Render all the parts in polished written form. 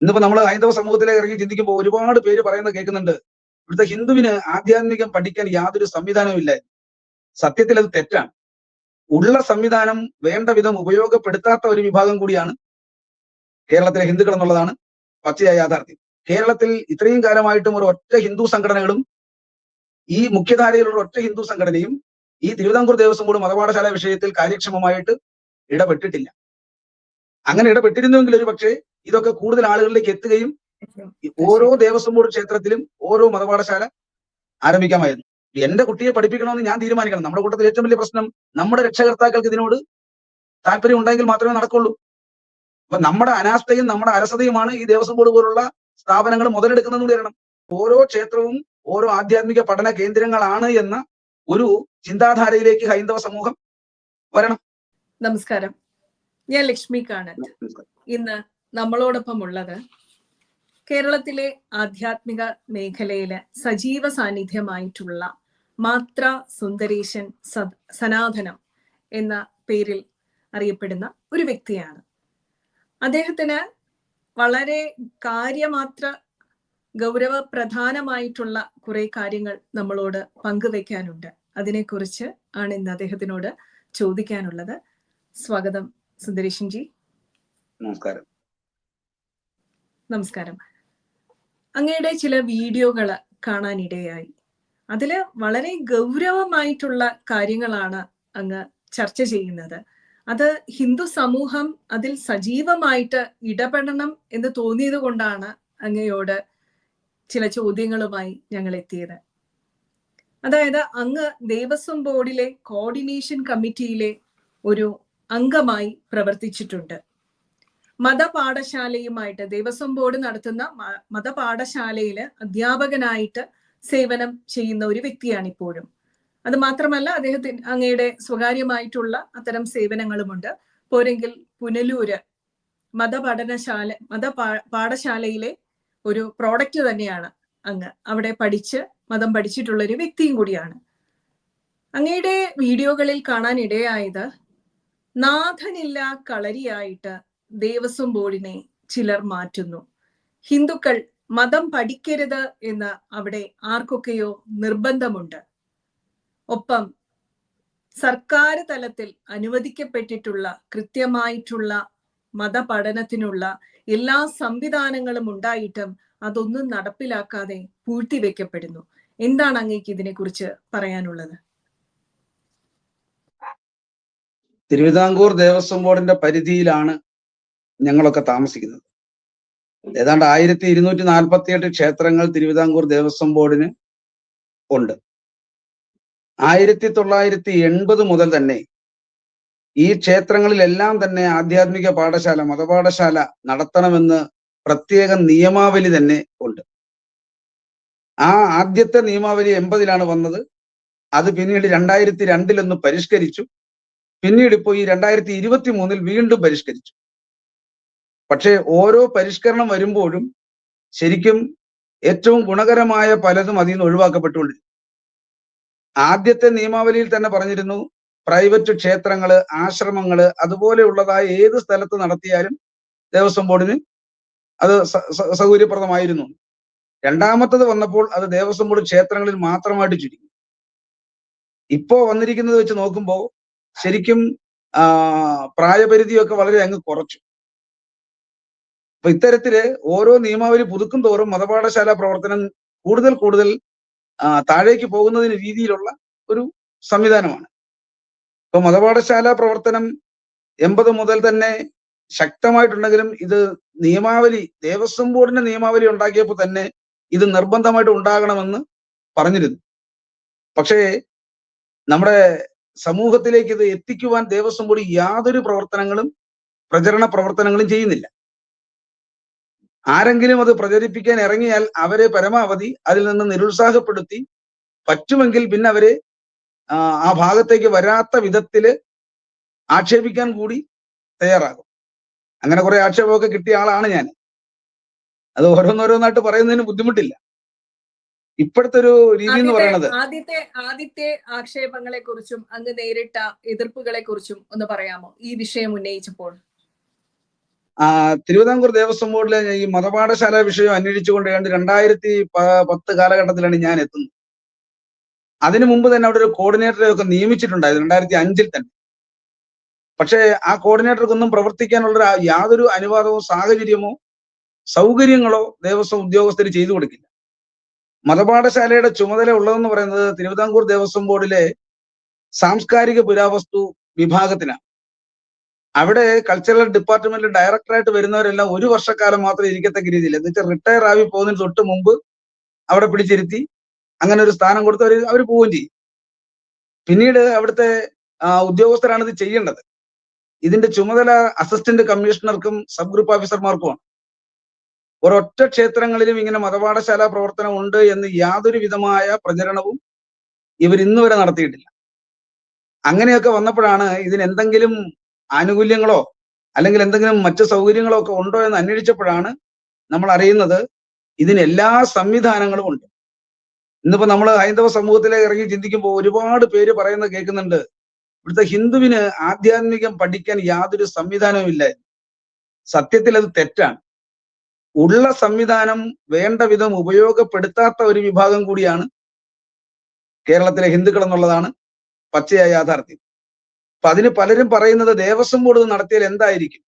ഇന്നിപ്പോ നമ്മൾ ഹൈന്ദവ സമൂഹത്തിലേക്ക് ഇറങ്ങി ചിന്തിക്കുമ്പോൾ ഒരുപാട് പേര് പറയുന്നത് കേൾക്കുന്നുണ്ട്, ഇവിടുത്തെ ഹിന്ദുവിന് ആധ്യാത്മികം പഠിക്കാൻ യാതൊരു സംവിധാനവും ഇല്ല. സത്യത്തിൽ അത് തെറ്റാണ്. ഉള്ള സംവിധാനം വേണ്ട വിധം ഉപയോഗപ്പെടുത്താത്ത ഒരു വിഭാഗം കൂടിയാണ് കേരളത്തിലെ ഹിന്ദുക്കൾ എന്നുള്ളതാണ് പച്ചയായ യാഥാർത്ഥ്യം. കേരളത്തിൽ ഇത്രയും കാലമായിട്ടും ഒരു ഒറ്റ ഹിന്ദു സംഘടനകളും, ഈ മുഖ്യധാരയിലുള്ള ഒറ്റ ഹിന്ദു സംഘടനയും ഈ തിരുവിതാംകൂർ ദേവസ്വം ബോർഡ് മതപാഠശാല വിഷയത്തിൽ കാര്യക്ഷമമായിട്ട് ഇടപെട്ടിട്ടില്ല. അങ്ങനെ ഇടപെട്ടിരുന്നുവെങ്കിൽ ഒരു പക്ഷേ ഇതൊക്കെ കൂടുതൽ ആളുകളിലേക്ക് എത്തുകയും ഓരോ ദേവസ്വം ബോർഡ് ക്ഷേത്രത്തിലും ഓരോ മതപാഠശാല ആരംഭിക്കാമായിരുന്നു. എന്റെ കുട്ടിയെ പഠിപ്പിക്കണമെന്ന് ഞാൻ തീരുമാനിക്കണം. നമ്മുടെ കൂട്ടത്തിൽ ഏറ്റവും വലിയ പ്രശ്നം, നമ്മുടെ രക്ഷകർത്താക്കൾക്ക് ഇതിനോട് താല്പര്യം ഉണ്ടെങ്കിൽ മാത്രമേ നടക്കുള്ളൂ. അപ്പൊ നമ്മുടെ അനാസ്ഥയും നമ്മുടെ അലസതയുമാണ് ഈ ദേവസ്വം ബോർഡ് പോലുള്ള സ്ഥാപനങ്ങൾ മുതലെടുക്കുന്നതെന്ന് കൂടി അറിയണം. ഓരോ ക്ഷേത്രവും ഓരോ ആധ്യാത്മിക പഠന കേന്ദ്രങ്ങളാണ് എന്ന ഒരു ചിന്താധാരയിലേക്ക് ഹൈന്ദവ സമൂഹം വരണം. നമസ്കാരം, ഞാൻ ലക്ഷ്മി കാണത്ത്. ഇന്ന് നമ്മളോടൊപ്പം ഉള്ളത് കേരളത്തിലെ ആധ്യാത്മിക മേഖലയിലെ സജീവ സാന്നിധ്യമായിട്ടുള്ള മാത്ര സുന്ദരേശൻ സനാതനം എന്ന പേരിൽ അറിയപ്പെടുന്ന ഒരു വ്യക്തിയാണ്. അദ്ദേഹത്തിന് വളരെ കാര്യമാത്ര ഗൗരവപ്രധാനമായിട്ടുള്ള കുറെ കാര്യങ്ങൾ നമ്മളോട് പങ്കുവെക്കാനുണ്ട്. അതിനെക്കുറിച്ച് ആണ് ഇന്ന് അദ്ദേഹത്തിനോട് ചോദിക്കാനുള്ളത്. സ്വാഗതം സുന്ദരേശൻ ജി. നമസ്കാരം. നമസ്കാരം. അങ്ങയുടെ ചില വീഡിയോകൾ കാണാനിടയായി. അതില് വളരെ ഗൗരവമായിട്ടുള്ള കാര്യങ്ങളാണ് അങ്ങ് ചർച്ച ചെയ്യുന്നത്. അത് ഹിന്ദു സമൂഹം അതിൽ സജീവമായിട്ട് ഇടപെടണം എന്ന് തോന്നിയത് കൊണ്ടാണ് അങ്ങയോട് ചില ചോദ്യങ്ങളുമായി ഞങ്ങൾ എത്തിയത്. അതായത്, അങ്ങ് ദേവസ്വം ബോർഡിലെ കോർഡിനേഷൻ കമ്മിറ്റിയിലെ ഒരു അംഗമായി പ്രവർത്തിച്ചിട്ടുണ്ട്. മതപാഠശാലയുമായിട്ട് ദേവസ്വം ബോർഡ് നടത്തുന്ന മതപാഠശാലയില് അധ്യാപകനായിട്ട് സേവനം ചെയ്യുന്ന ഒരു വ്യക്തിയാണ് ഇപ്പോഴും. അത് മാത്രമല്ല, അദ്ദേഹത്തിന് അങ്ങയുടെ സ്വകാര്യമായിട്ടുള്ള അത്തരം സേവനങ്ങളുമുണ്ട്. പോരെങ്കിൽ പുനലൂര് പാഠശാലയിലെ ഒരു പ്രോഡക്റ്റ് തന്നെയാണ് അങ്ങ്. അവിടെ മതം പഠിച്ചിട്ടുള്ള ഒരു വ്യക്തിയും കൂടിയാണ്. അങ്ങയുടെ വീഡിയോകളിൽ കാണാൻ ഇടയായത്, നാഥനില്ല കളരിയായിട്ട് ദേവസ്വം ബോർഡിനെ ചിലർ മാറ്റുന്നു, ഹിന്ദുക്കൾ മതം പഠിക്കരുത് എന്ന് അവിടെ ആർക്കൊക്കെയോ നിർബന്ധമുണ്ട്, ഒപ്പം സർക്കാർ തലത്തിൽ അനുവദിക്കപ്പെട്ടിട്ടുള്ള കൃത്യമായിട്ടുള്ള മതപഠനത്തിനുള്ള എല്ലാ സംവിധാനങ്ങളും ഉണ്ടായിട്ടും അതൊന്നും നടപ്പിലാക്കാതെ പൂഴ്ത്തിവെക്കപ്പെടുന്നു. എന്താണ് അങ്ങേക്ക് ഇതിനെക്കുറിച്ച് പറയാനുള്ളത്? തിരുവിതാംകൂർ ദേവസ്വം ബോർഡിന്റെ പരിധിയിലാണ് ഞങ്ങളൊക്കെ താമസിക്കുന്നത്. ഏതാണ്ട് 1248 ക്ഷേത്രങ്ങൾ തിരുവിതാംകൂർ ദേവസ്വം ബോർഡിന് ഉണ്ട്. 1980 മുതൽ തന്നെ ഈ ക്ഷേത്രങ്ങളിലെല്ലാം തന്നെ ആധ്യാത്മിക പാഠശാല, മതപാഠശാല നടത്തണമെന്ന് പ്രത്യേക നിയമാവലി തന്നെ ഉണ്ട്. ആ ആദ്യത്തെ നിയമാവലി 80-ലാണ് വന്നത്. അത് പിന്നീട് 2002 പരിഷ്കരിച്ചു. പിന്നീട് ഇപ്പോൾ ഈ 2023 വീണ്ടും പരിഷ്കരിച്ചു. പക്ഷേ ഓരോ പരിഷ്കരണം വരുമ്പോഴും ശരിക്കും ഏറ്റവും ഗുണകരമായ പലതും അതിൽ നിന്ന് ഒഴിവാക്കപ്പെട്ടുകൊണ്ടിരുന്നു. ആദ്യത്തെ നിയമാവലിയിൽ തന്നെ പറഞ്ഞിരുന്നു, പ്രൈവറ്റ് ക്ഷേത്രങ്ങള്, ആശ്രമങ്ങള്, അതുപോലെയുള്ളതായ ഏത് സ്ഥലത്ത് നടത്തിയാലും ദേവസ്വം ബോർഡിന് അത് സൗകര്യപ്രദമായിരുന്നു. രണ്ടാമത്തത് വന്നപ്പോൾ അത് ദേവസ്വം ബോർഡ് ക്ഷേത്രങ്ങളിൽ മാത്രമായിട്ട് ചുരുങ്ങി. ഇപ്പോ വന്നിരിക്കുന്നത് വെച്ച് നോക്കുമ്പോൾ ശരിക്കും പ്രായപരിധിയൊക്കെ വളരെ അങ്ങ് കുറച്ചു. അപ്പൊ ഇത്തരത്തില് ഓരോ നിയമാവലി പുതുക്കും തോറും മതപാഠശാല പ്രവർത്തനം കൂടുതൽ താഴേക്ക് പോകുന്നതിന് രീതിയിലുള്ള ഒരു സംവിധാനമാണ്. ഇപ്പൊ മതപാഠശാല പ്രവർത്തനം 80 മുതൽ തന്നെ ശക്തമായിട്ടുണ്ടെങ്കിലും ഇത് നിയമാവലി, ദേവസ്വം ബോർഡിന്റെ നിയമാവലി ഉണ്ടാക്കിയപ്പോൾ തന്നെ ഇത് നിർബന്ധമായിട്ട് ഉണ്ടാകണമെന്ന് പറഞ്ഞിരുന്നു. പക്ഷേ നമ്മുടെ സമൂഹത്തിലേക്ക് ഇത് എത്തിക്കുവാൻ ദേവസ്വം ബോർഡ് യാതൊരു പ്രചരണ പ്രവർത്തനങ്ങളും ചെയ്യുന്നില്ല. ആരെങ്കിലും അത് പ്രചരിപ്പിക്കാൻ ഇറങ്ങിയാൽ അവരെ പരമാവധി അതിൽ നിന്ന് നിരുത്സാഹപ്പെടുത്തി, പറ്റുമെങ്കിൽ പിന്നെ അവരെ ആ ഭാഗത്തേക്ക് വരാത്ത വിധത്തില് ആക്ഷേപിക്കാൻ കൂടി തയ്യാറാകും. അങ്ങനെ കുറെ ആക്ഷേപമൊക്കെ കിട്ടിയ ആളാണ് ഞാൻ. അത് ഓരോന്നോരോന്നായിട്ട് പറയുന്നതിന് ബുദ്ധിമുട്ടില്ല. ഇപ്പോഴത്തെ ഒരു രീതി എന്ന് പറയുന്നത്, ആദ്യത്തെ ആക്ഷേപങ്ങളെ കുറിച്ചും അങ്ങ് നേരിട്ട എതിർപ്പുകളെ കുറിച്ചും ഒന്ന് പറയാമോ ഈ വിഷയം ഉന്നയിച്ചപ്പോൾ? തിരുവിതാംകൂർ ദേവസ്വം ബോർഡിലെ ഈ മതപാഠശാല വിഷയം അന്വേഷിച്ചുകൊണ്ട് 2010 കാലഘട്ടത്തിലാണ് ഞാൻ എത്തുന്നത്. അതിനു മുമ്പ് തന്നെ അവിടെ ഒരു കോർഡിനേറ്ററെ ഒക്കെ നിയമിച്ചിട്ടുണ്ടായിരുന്നു 2005 തന്നെ. പക്ഷേ ആ കോർഡിനേറ്റർക്കൊന്നും പ്രവർത്തിക്കാനുള്ള യാതൊരു അനുവാദമോ സാഹചര്യമോ സൗകര്യങ്ങളോ ദേവസ്വം ഉദ്യോഗസ്ഥർ ചെയ്തു കൊടുക്കില്ല. മതപാഠശാലയുടെ ചുമതല ഉള്ളതെന്ന് പറയുന്നത് തിരുവിതാംകൂർ ദേവസ്വം ബോർഡിലെ സാംസ്കാരിക പുരാവസ്തു വിഭാഗത്തിനാണ്. അവിടെ കൾച്ചറൽ ഡിപ്പാർട്ട്മെന്റിൽ ഡയറക്ടറായിട്ട് വരുന്നവരെല്ലാം 1 വർഷക്കാലം മാത്രം ഇരിക്കത്തക്ക രീതിയിൽ, എന്ന് വെച്ചാൽ റിട്ടയർ ആയി പോകുന്നതിന് തൊട്ട് മുമ്പ് അവിടെ പിടിച്ചിരുത്തി അങ്ങനെ ഒരു സ്ഥാനം കൊടുത്ത് അവർ പോവുകയും ചെയ്യും. പിന്നീട് അവിടുത്തെ ഉദ്യോഗസ്ഥരാണ് ഇത് ചെയ്യേണ്ടത്. ഇതിന്റെ ചുമതല അസിസ്റ്റന്റ് കമ്മീഷണർക്കും സബ് ഗ്രൂപ്പ് ഓഫീസർമാർക്കുമാണ്. ഒരൊറ്റ ക്ഷേത്രങ്ങളിലും ഇങ്ങനെ മതപാഠശാല പ്രവർത്തനം ഉണ്ട് എന്ന് യാതൊരു വിധമായ പ്രചരണവും ഇവർ ഇന്ന് വരെ നടത്തിയിട്ടില്ല. അങ്ങനെയൊക്കെ വന്നപ്പോഴാണ് ഇതിന് എന്തെങ്കിലും ആനുകൂല്യങ്ങളോ അല്ലെങ്കിൽ എന്തെങ്കിലും മറ്റു സൗകര്യങ്ങളോ ഒക്കെ ഉണ്ടോ എന്ന് അന്വേഷിച്ചപ്പോഴാണ് നമ്മൾ അറിയുന്നത് ഇതിന് എല്ലാ സംവിധാനങ്ങളും ഉണ്ട്. ഇന്നിപ്പോ നമ്മൾ ഹൈന്ദവ സമൂഹത്തിലേക്ക് ഇറങ്ങി ചിന്തിക്കുമ്പോൾ ഒരുപാട് പേര് പറയുന്നത് കേൾക്കുന്നുണ്ട്, ഇവിടുത്തെ ഹിന്ദുവിന് ആധ്യാത്മികം പഠിക്കാൻ യാതൊരു സംവിധാനവും ഇല്ല. സത്യത്തിൽ അത് തെറ്റാണ്. ഉള്ള സംവിധാനം വേണ്ട വിധം ഉപയോഗപ്പെടുത്താത്ത ഒരു വിഭാഗം കൂടിയാണ് കേരളത്തിലെ ഹിന്ദുക്കൾ എന്നുള്ളതാണ് പച്ചയായ യാഥാർത്ഥ്യം. അപ്പൊ അതിന് പലരും പറയുന്നത് ദേവസ്വം ബോർഡ് നടത്തിയാൽ എന്തായിരിക്കും.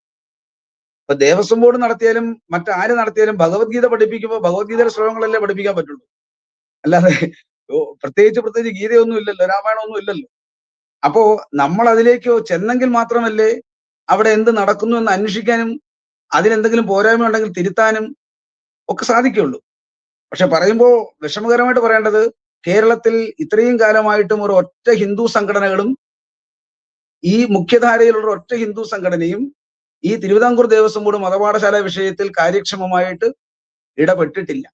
ഇപ്പൊ ദേവസ്വം ബോർഡ് നടത്തിയാലും മറ്റാര് നടത്തിയാലും ഭഗവത്ഗീത പഠിപ്പിക്കുമ്പോൾ ഭഗവത്ഗീതയുടെ ശ്ലോകങ്ങളല്ലേ പഠിപ്പിക്കാൻ പറ്റുള്ളൂ. അല്ലാതെ പ്രത്യേകിച്ച് ഗീതയൊന്നും ഇല്ലല്ലോ, രാമായണമൊന്നും ഇല്ലല്ലോ. അപ്പോ നമ്മൾ അതിലേക്ക് ചെന്നെങ്കിൽ മാത്രമല്ലേ അവിടെ എന്ത് നടക്കുന്നു എന്ന് അന്വേഷിക്കാനും അതിനെന്തെങ്കിലും പോരായ്മ ഉണ്ടെങ്കിൽ തിരുത്താനും ഒക്കെ സാധിക്കുള്ളൂ. പക്ഷെ പറയുമ്പോൾ വിഷമകരമായിട്ട് പറയേണ്ടത്, കേരളത്തിൽ ഇത്രയും കാലമായിട്ടും ഒരു ഒറ്റ ഹിന്ദു സംഘടനകളും ഈ മുഖ്യധാരയിലുള്ള ഒറ്റ ഹിന്ദു സംഘടനയും ഈ തിരുവിതാംകൂർ ദേവസ്വം ബോർഡ് മതപാഠശാല വിഷയത്തിൽ കാര്യക്ഷമമായിട്ട് ഇടപെട്ടിട്ടില്ല.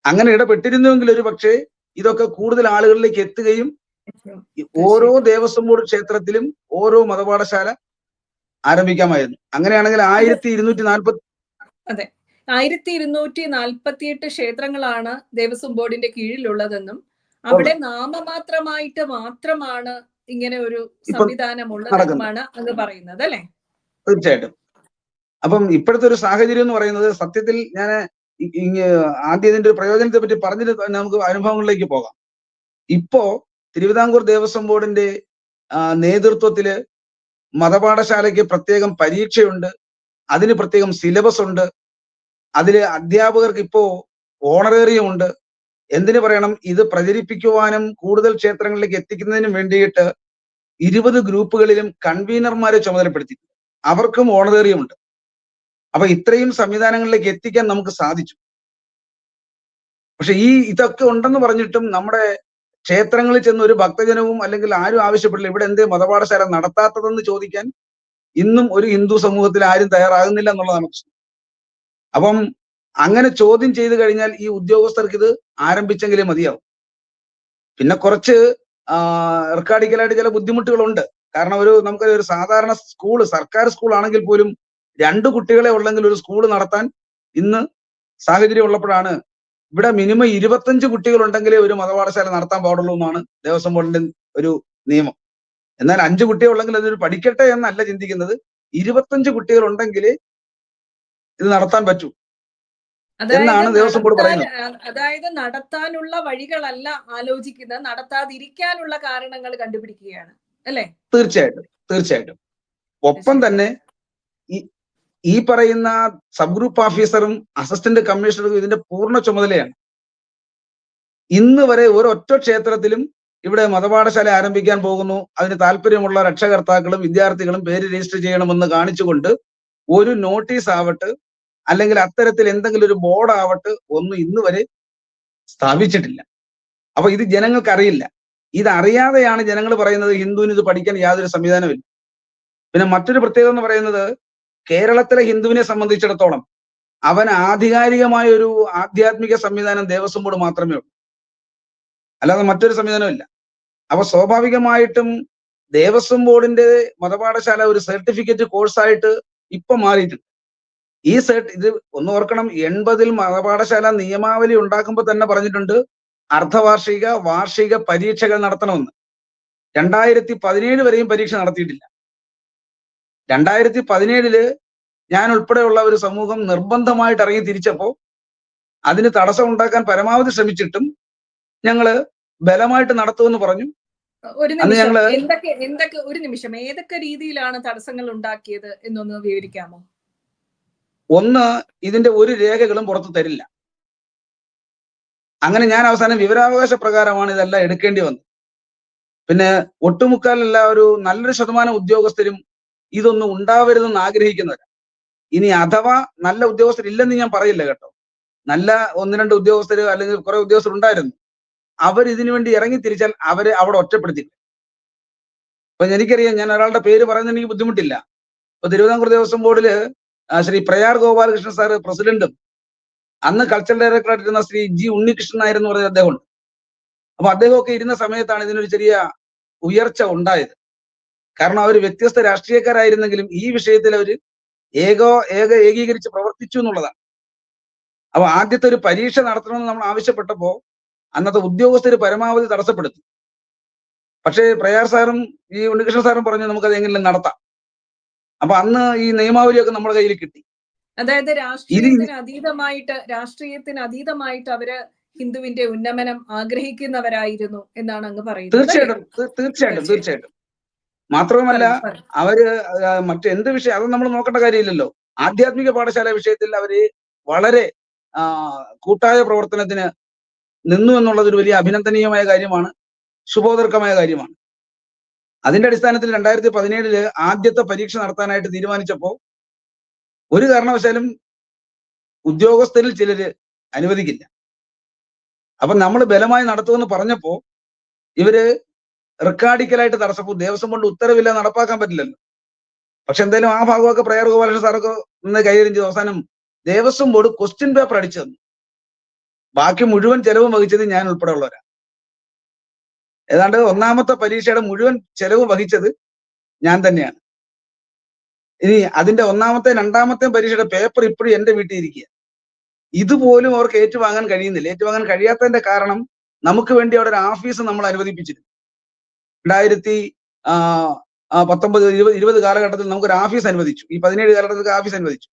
അങ്ങനെ ഇടപെട്ടിരുന്നുവെങ്കിൽ ഒരു പക്ഷേ ഇതൊക്കെ കൂടുതൽ ആളുകളിലേക്ക് എത്തുകയും ഓരോ ദേവസ്വം ബോർഡ് ക്ഷേത്രത്തിലും ഓരോ മതപാഠശാല ആരംഭിക്കാമായിരുന്നു. അങ്ങനെയാണെങ്കിൽ 1248 ക്ഷേത്രങ്ങളാണ് ദേവസ്വം ബോർഡിന്റെ കീഴിലുള്ളതെന്നും അവിടെ നാമമാത്രമായിട്ട് മാത്രമാണ് ഇങ്ങനെ ഒരു സംവിധാനം ഉള്ളതെന്നുമാണ് അങ്ങ് പറയുന്നത് അല്ലെ? തീർച്ചയായിട്ടും. അപ്പം ഇപ്പോഴത്തെ ഒരു സാഹചര്യം എന്ന് പറയുന്നത്, സത്യത്തിൽ ഞാൻ ആദ്യം ഇതിന്റെ ഒരു പ്രയോജനത്തെ പറ്റി പറഞ്ഞിട്ട് നമുക്ക് അനുഭവങ്ങളിലേക്ക് പോകാം. ഇപ്പോ തിരുവിതാംകൂർ ദേവസ്വം ബോർഡിന്റെ നേതൃത്വത്തില് മതപാഠശാലയ്ക്ക് പ്രത്യേകം പരീക്ഷയുണ്ട്, അതിന് പ്രത്യേകം സിലബസ് ഉണ്ട്, അതില് അധ്യാപകർക്ക് ഇപ്പോ ഓണറേറിയം ഉണ്ട്. എന്തിനു പറയണം, ഇത് പ്രചരിപ്പിക്കുവാനും കൂടുതൽ ക്ഷേത്രങ്ങളിലേക്ക് എത്തിക്കുന്നതിനും വേണ്ടിയിട്ട് 20 ഗ്രൂപ്പുകളിലും കൺവീനർമാരെ ചുമതലപ്പെടുത്തി, അവർക്കും ഓണറേറിയം ഉണ്ട്. അപ്പൊ ഇത്രയും സംവിധാനങ്ങളിലേക്ക് എത്തിക്കാൻ നമുക്ക് സാധിച്ചു. പക്ഷെ ഇതൊക്കെ ഉണ്ടെന്ന് പറഞ്ഞിട്ടും നമ്മുടെ ക്ഷേത്രങ്ങളിൽ ചെന്ന് ഒരു ഭക്തജനവും അല്ലെങ്കിൽ ആരും ആവശ്യപ്പെടില്ല ഇവിടെ എന്തേ മതപാഠശാല നടത്താത്തതെന്ന് ചോദിക്കാൻ ഇന്നും ഒരു ഹിന്ദു സമൂഹത്തിൽ ആരും തയ്യാറാകുന്നില്ല എന്നുള്ളതാണ് പ്രശ്നം. അപ്പം അങ്ങനെ ചോദ്യം ചെയ്തു കഴിഞ്ഞാൽ ഈ ഉദ്യോഗസ്ഥർക്ക് ഇത് ആരംഭിച്ചെങ്കിലേ മതിയാവും. പിന്നെ കുറച്ച് റെക്കാർഡിക്കലായിട്ട് ചില ബുദ്ധിമുട്ടുകളുണ്ട്. കാരണം നമുക്കൊരു സാധാരണ സ്കൂള്, സർക്കാർ സ്കൂൾ ആണെങ്കിൽ പോലും 2 കുട്ടികളെ ഉള്ളെങ്കിൽ ഒരു സ്കൂൾ നടത്താൻ ഇന്ന് സാഹചര്യം ഉള്ളപ്പോഴാണ് ഇവിടെ മിനിമം 25 കുട്ടികൾ ഉണ്ടെങ്കിലേ ഒരു മതപാഠശാല നടത്താൻ പാടുള്ളൂ എന്നാണ് ദേവസ്വം ബോർഡിന്റെ ഒരു നിയമം. എന്നാൽ 5 കുട്ടികൾ ഉള്ളെങ്കിൽ അതൊരു പഠിക്കട്ടെ എന്നല്ല ചിന്തിക്കുന്നത്, 25 കുട്ടികൾ ഉണ്ടെങ്കിലേ ഇത് നടത്താൻ പറ്റൂ എന്നാണ് ദേവസ്വം ബോർഡ് പറയുന്നത്. അതായത് നടത്താനുള്ള വഴികളല്ല ആലോചിക്കുന്നത്, നടത്താതിരിക്കാനുള്ള കാരണങ്ങൾ കണ്ടുപിടിക്കുകയാണ് അല്ലെ? തീർച്ചയായിട്ടും. ഒപ്പം തന്നെ ഈ പറയുന്ന സബ് ഗ്രൂപ്പ് ഓഫീസറും അസിസ്റ്റന്റ് കമ്മീഷണറും ഇതിന്റെ പൂർണ്ണ ചുമതലയാണ്. ഇന്ന് വരെ ഒരൊറ്റ ക്ഷേത്രത്തിലും ഇവിടെ മതപാഠശാല ആരംഭിക്കാൻ പോകുന്നു, അതിന് താല്പര്യമുള്ള രക്ഷകർത്താക്കളും വിദ്യാർത്ഥികളും പേര് രജിസ്റ്റർ ചെയ്യണമെന്ന് കാണിച്ചുകൊണ്ട് ഒരു നോട്ടീസ് ആവട്ടെ അല്ലെങ്കിൽ അത്തരത്തിൽ എന്തെങ്കിലും ഒരു ബോർഡ് ആവട്ടെ ഒന്നും ഇന്ന് വരെ സ്ഥാപിച്ചിട്ടില്ല. അപ്പൊ ഇത് ജനങ്ങൾക്ക് അറിയില്ല. ഇതറിയാതെയാണ് ജനങ്ങൾ പറയുന്നത് ഹിന്ദുവിന് ഇത് പഠിക്കാൻ യാതൊരു സംവിധാനമില്ല. പിന്നെ മറ്റൊരു പ്രത്യേകത എന്ന് പറയുന്നത്, കേരളത്തിലെ ഹിന്ദുവിനെ സംബന്ധിച്ചിടത്തോളം അവൻ ആധികാരികമായ ഒരു ആധ്യാത്മിക സംവിധാനം ദേവസ്വം ബോർഡ് മാത്രമേ ഉള്ളൂ, അല്ലാതെ മറ്റൊരു സംവിധാനമില്ല. അപ്പൊ സ്വാഭാവികമായിട്ടും ദേവസ്വം ബോർഡിന്റെ മതപാഠശാല ഒരു സർട്ടിഫിക്കറ്റ് കോഴ്സായിട്ട് ഇപ്പൊ മാറിയിട്ടുണ്ട്. ഇത് ഒന്ന് ഓർക്കണം, 80-ൽ മതപാഠശാല നിയമാവലി ഉണ്ടാക്കുമ്പോൾ തന്നെ പറഞ്ഞിട്ടുണ്ട് അർദ്ധവാർഷിക വാർഷിക പരീക്ഷകൾ നടത്തണമെന്ന്. 2017 വരെയും പരീക്ഷ നടത്തിയിട്ടില്ല. 2017 ഞാൻ ഉൾപ്പെടെയുള്ള ഒരു സമൂഹം നിർബന്ധമായിട്ട് ഇറങ്ങി തിരിച്ചപ്പോ അതിന് തടസ്സം ഉണ്ടാക്കാൻ പരമാവധി ശ്രമിച്ചിട്ടും ഞങ്ങള് ബലമായിട്ട് നടത്തുമെന്ന് പറഞ്ഞു. ഒരു അന്ന് നിമിഷം, ഞങ്ങള് ഒരു നിമിഷം, ഏതൊക്കെ രീതിയിലാണ് തടസ്സങ്ങൾ ഉണ്ടാക്കിയത് എന്നൊന്ന് വിവരിക്കാമോ? ഒന്ന്, ഇതിന്റെ ഒരു രേഖകളും പുറത്തു തരില്ല. അങ്ങനെ ഞാൻ അവസാനം വിവരാവകാശ പ്രകാരമാണ് ഇതെല്ലാം എടുക്കേണ്ടി വന്നത്. പിന്നെ ഒട്ടുമുക്കാലല്ല, ഒരു നല്ലൊരു ശതമാനം ഉദ്യോഗസ്ഥരും ഇതൊന്നും ഉണ്ടാവരുതെന്ന് ആഗ്രഹിക്കുന്നവരാ. ഇനി അഥവാ നല്ല ഉദ്യോഗസ്ഥരില്ലെന്ന് ഞാൻ പറയില്ല കേട്ടോ. നല്ല 1-2 ഉദ്യോഗസ്ഥർ അല്ലെങ്കിൽ കുറെ ഉദ്യോഗസ്ഥർ ഉണ്ടായിരുന്നു. അവർ ഇതിനു വേണ്ടി ഇറങ്ങി തിരിച്ചാൽ അവരെ അവിടെ ഒറ്റപ്പെടുത്തി. അപ്പൊ എനിക്കറിയാം, ഞാൻ ഒരാളുടെ പേര് പറയുന്നത് എനിക്ക് ബുദ്ധിമുട്ടില്ല. ഇപ്പൊ തിരുവിതാംകൂർ ദേവസ്വം ബോർഡില് ശ്രീ പ്രയാർ ഗോപാലകൃഷ്ണൻ സാറ് പ്രസിഡന്റും അന്ന് കൾച്ചറൽ ഡയറക്ടറായിട്ടിരുന്ന ശ്രീ ജി ഉണ്ണികൃഷ്ണൻ നായർ എന്ന് പറഞ്ഞ അദ്ദേഹമുണ്ട്. അപ്പൊ അദ്ദേഹമൊക്കെ ഇരുന്ന സമയത്താണ് ഇതിനൊരു ചെറിയ ഉയർച്ച ഉണ്ടായത്. കാരണം അവർ വ്യത്യസ്ത രാഷ്ട്രീയക്കാരായിരുന്നെങ്കിലും ഈ വിഷയത്തിൽ അവർ ഏകീകരിച്ച് പ്രവർത്തിച്ചു എന്നുള്ളതാണ്. അപ്പൊ ആദ്യത്തെ ഒരു പരീക്ഷ നടത്തണമെന്ന് നമ്മൾ ആവശ്യപ്പെട്ടപ്പോ അന്നത്തെ ഉദ്യോഗസ്ഥർ പരമാവധി തടസ്സപ്പെടുത്തി. പക്ഷേ പ്രയാർ സാറും ഈ ഉണ്ണികൃഷ്ണൻ സാറും പറഞ്ഞു നമുക്കത് എങ്ങനെയും നടത്താം. അപ്പൊ അന്ന് ഈ നിയമാവലിയൊക്കെ നമ്മുടെ കയ്യിൽ കിട്ടി. അതായത് രാഷ്ട്രീയത്തിന് അതീതമായിട്ട് അവര് ഹിന്ദുവിന്റെ ഉന്നമനം ആഗ്രഹിക്കുന്നവരായിരുന്നു എന്നാണ് അങ്ങ് പറയുന്നത്. തീർച്ചയായിട്ടും. മാത്രവുമല്ല, അവര് മറ്റെന്ത് വിഷയം അത് നമ്മൾ നോക്കേണ്ട കാര്യമില്ലല്ലോ. ആധ്യാത്മിക പാഠശാല വിഷയത്തിൽ അവര് വളരെ കൂട്ടായ പ്രവർത്തനത്തിന് നിന്നു എന്നുള്ളത് ഒരു വലിയ അഭിനന്ദനീയമായ കാര്യമാണ്, ശുഭോദർക്കമായ കാര്യമാണ്. അതിന്റെ അടിസ്ഥാനത്തിൽ 2017 ആദ്യത്തെ പരീക്ഷ നടത്താനായിട്ട് തീരുമാനിച്ചപ്പോ ഒരു കാരണവശാലും ഉദ്യോഗസ്ഥരിൽ ചിലര് അനുവദിക്കില്ല. അപ്പൊ നമ്മൾ ബലമായി നടത്തുമെന്ന് പറഞ്ഞപ്പോ ഇവര് റെക്കാർഡിക്കലായിട്ട് തടസ്സപ്പോ ദേവസ്വം കൊണ്ട് ഉത്തരവില്ല, നടപ്പാക്കാൻ പറ്റില്ലല്ലോ. പക്ഷെ എന്തായാലും ആ ഭാഗമൊക്കെ പ്രയർ ഗോപാലകൃഷ്ണൻ സാറൊക്കെ നിന്ന് കൈകാര്യം ചെയ്തു. അവസാനം ദേവസ്വം ബോർഡ് ക്വസ്റ്റ്യൻ പേപ്പർ അടിച്ചു തന്നു. ബാക്കി മുഴുവൻ ചെലവും വഹിച്ചത് ഞാൻ ഉൾപ്പെടെ ഉള്ളവരാ. ഏതാണ്ട് ഒന്നാമത്തെ പരീക്ഷയുടെ മുഴുവൻ ചെലവ് വഹിച്ചത് ഞാൻ തന്നെയാണ്. ഇനി അതിന്റെ ഒന്നാമത്തെ 2ാമത്തെ പരീക്ഷയുടെ പേപ്പർ ഇപ്പോഴും എന്റെ വീട്ടിൽ ഇരിക്കുക. ഇതുപോലും അവർക്ക് ഏറ്റുവാങ്ങാൻ കഴിയുന്നില്ല. ഏറ്റുവാങ്ങാൻ കഴിയാത്തതിന്റെ കാരണം നമുക്ക് വേണ്ടി അവിടെ ഒരു ഓഫീസ് നമ്മൾ അനുവദിപ്പിച്ചിരുന്നു. 2019-20 കാലഘട്ടത്തിൽ നമുക്കൊരു ഓഫീസ് അനുവദിച്ചു. ഈ 17 കാലഘട്ടത്തിൽ ഓഫീസ് അനുവദിച്ചു.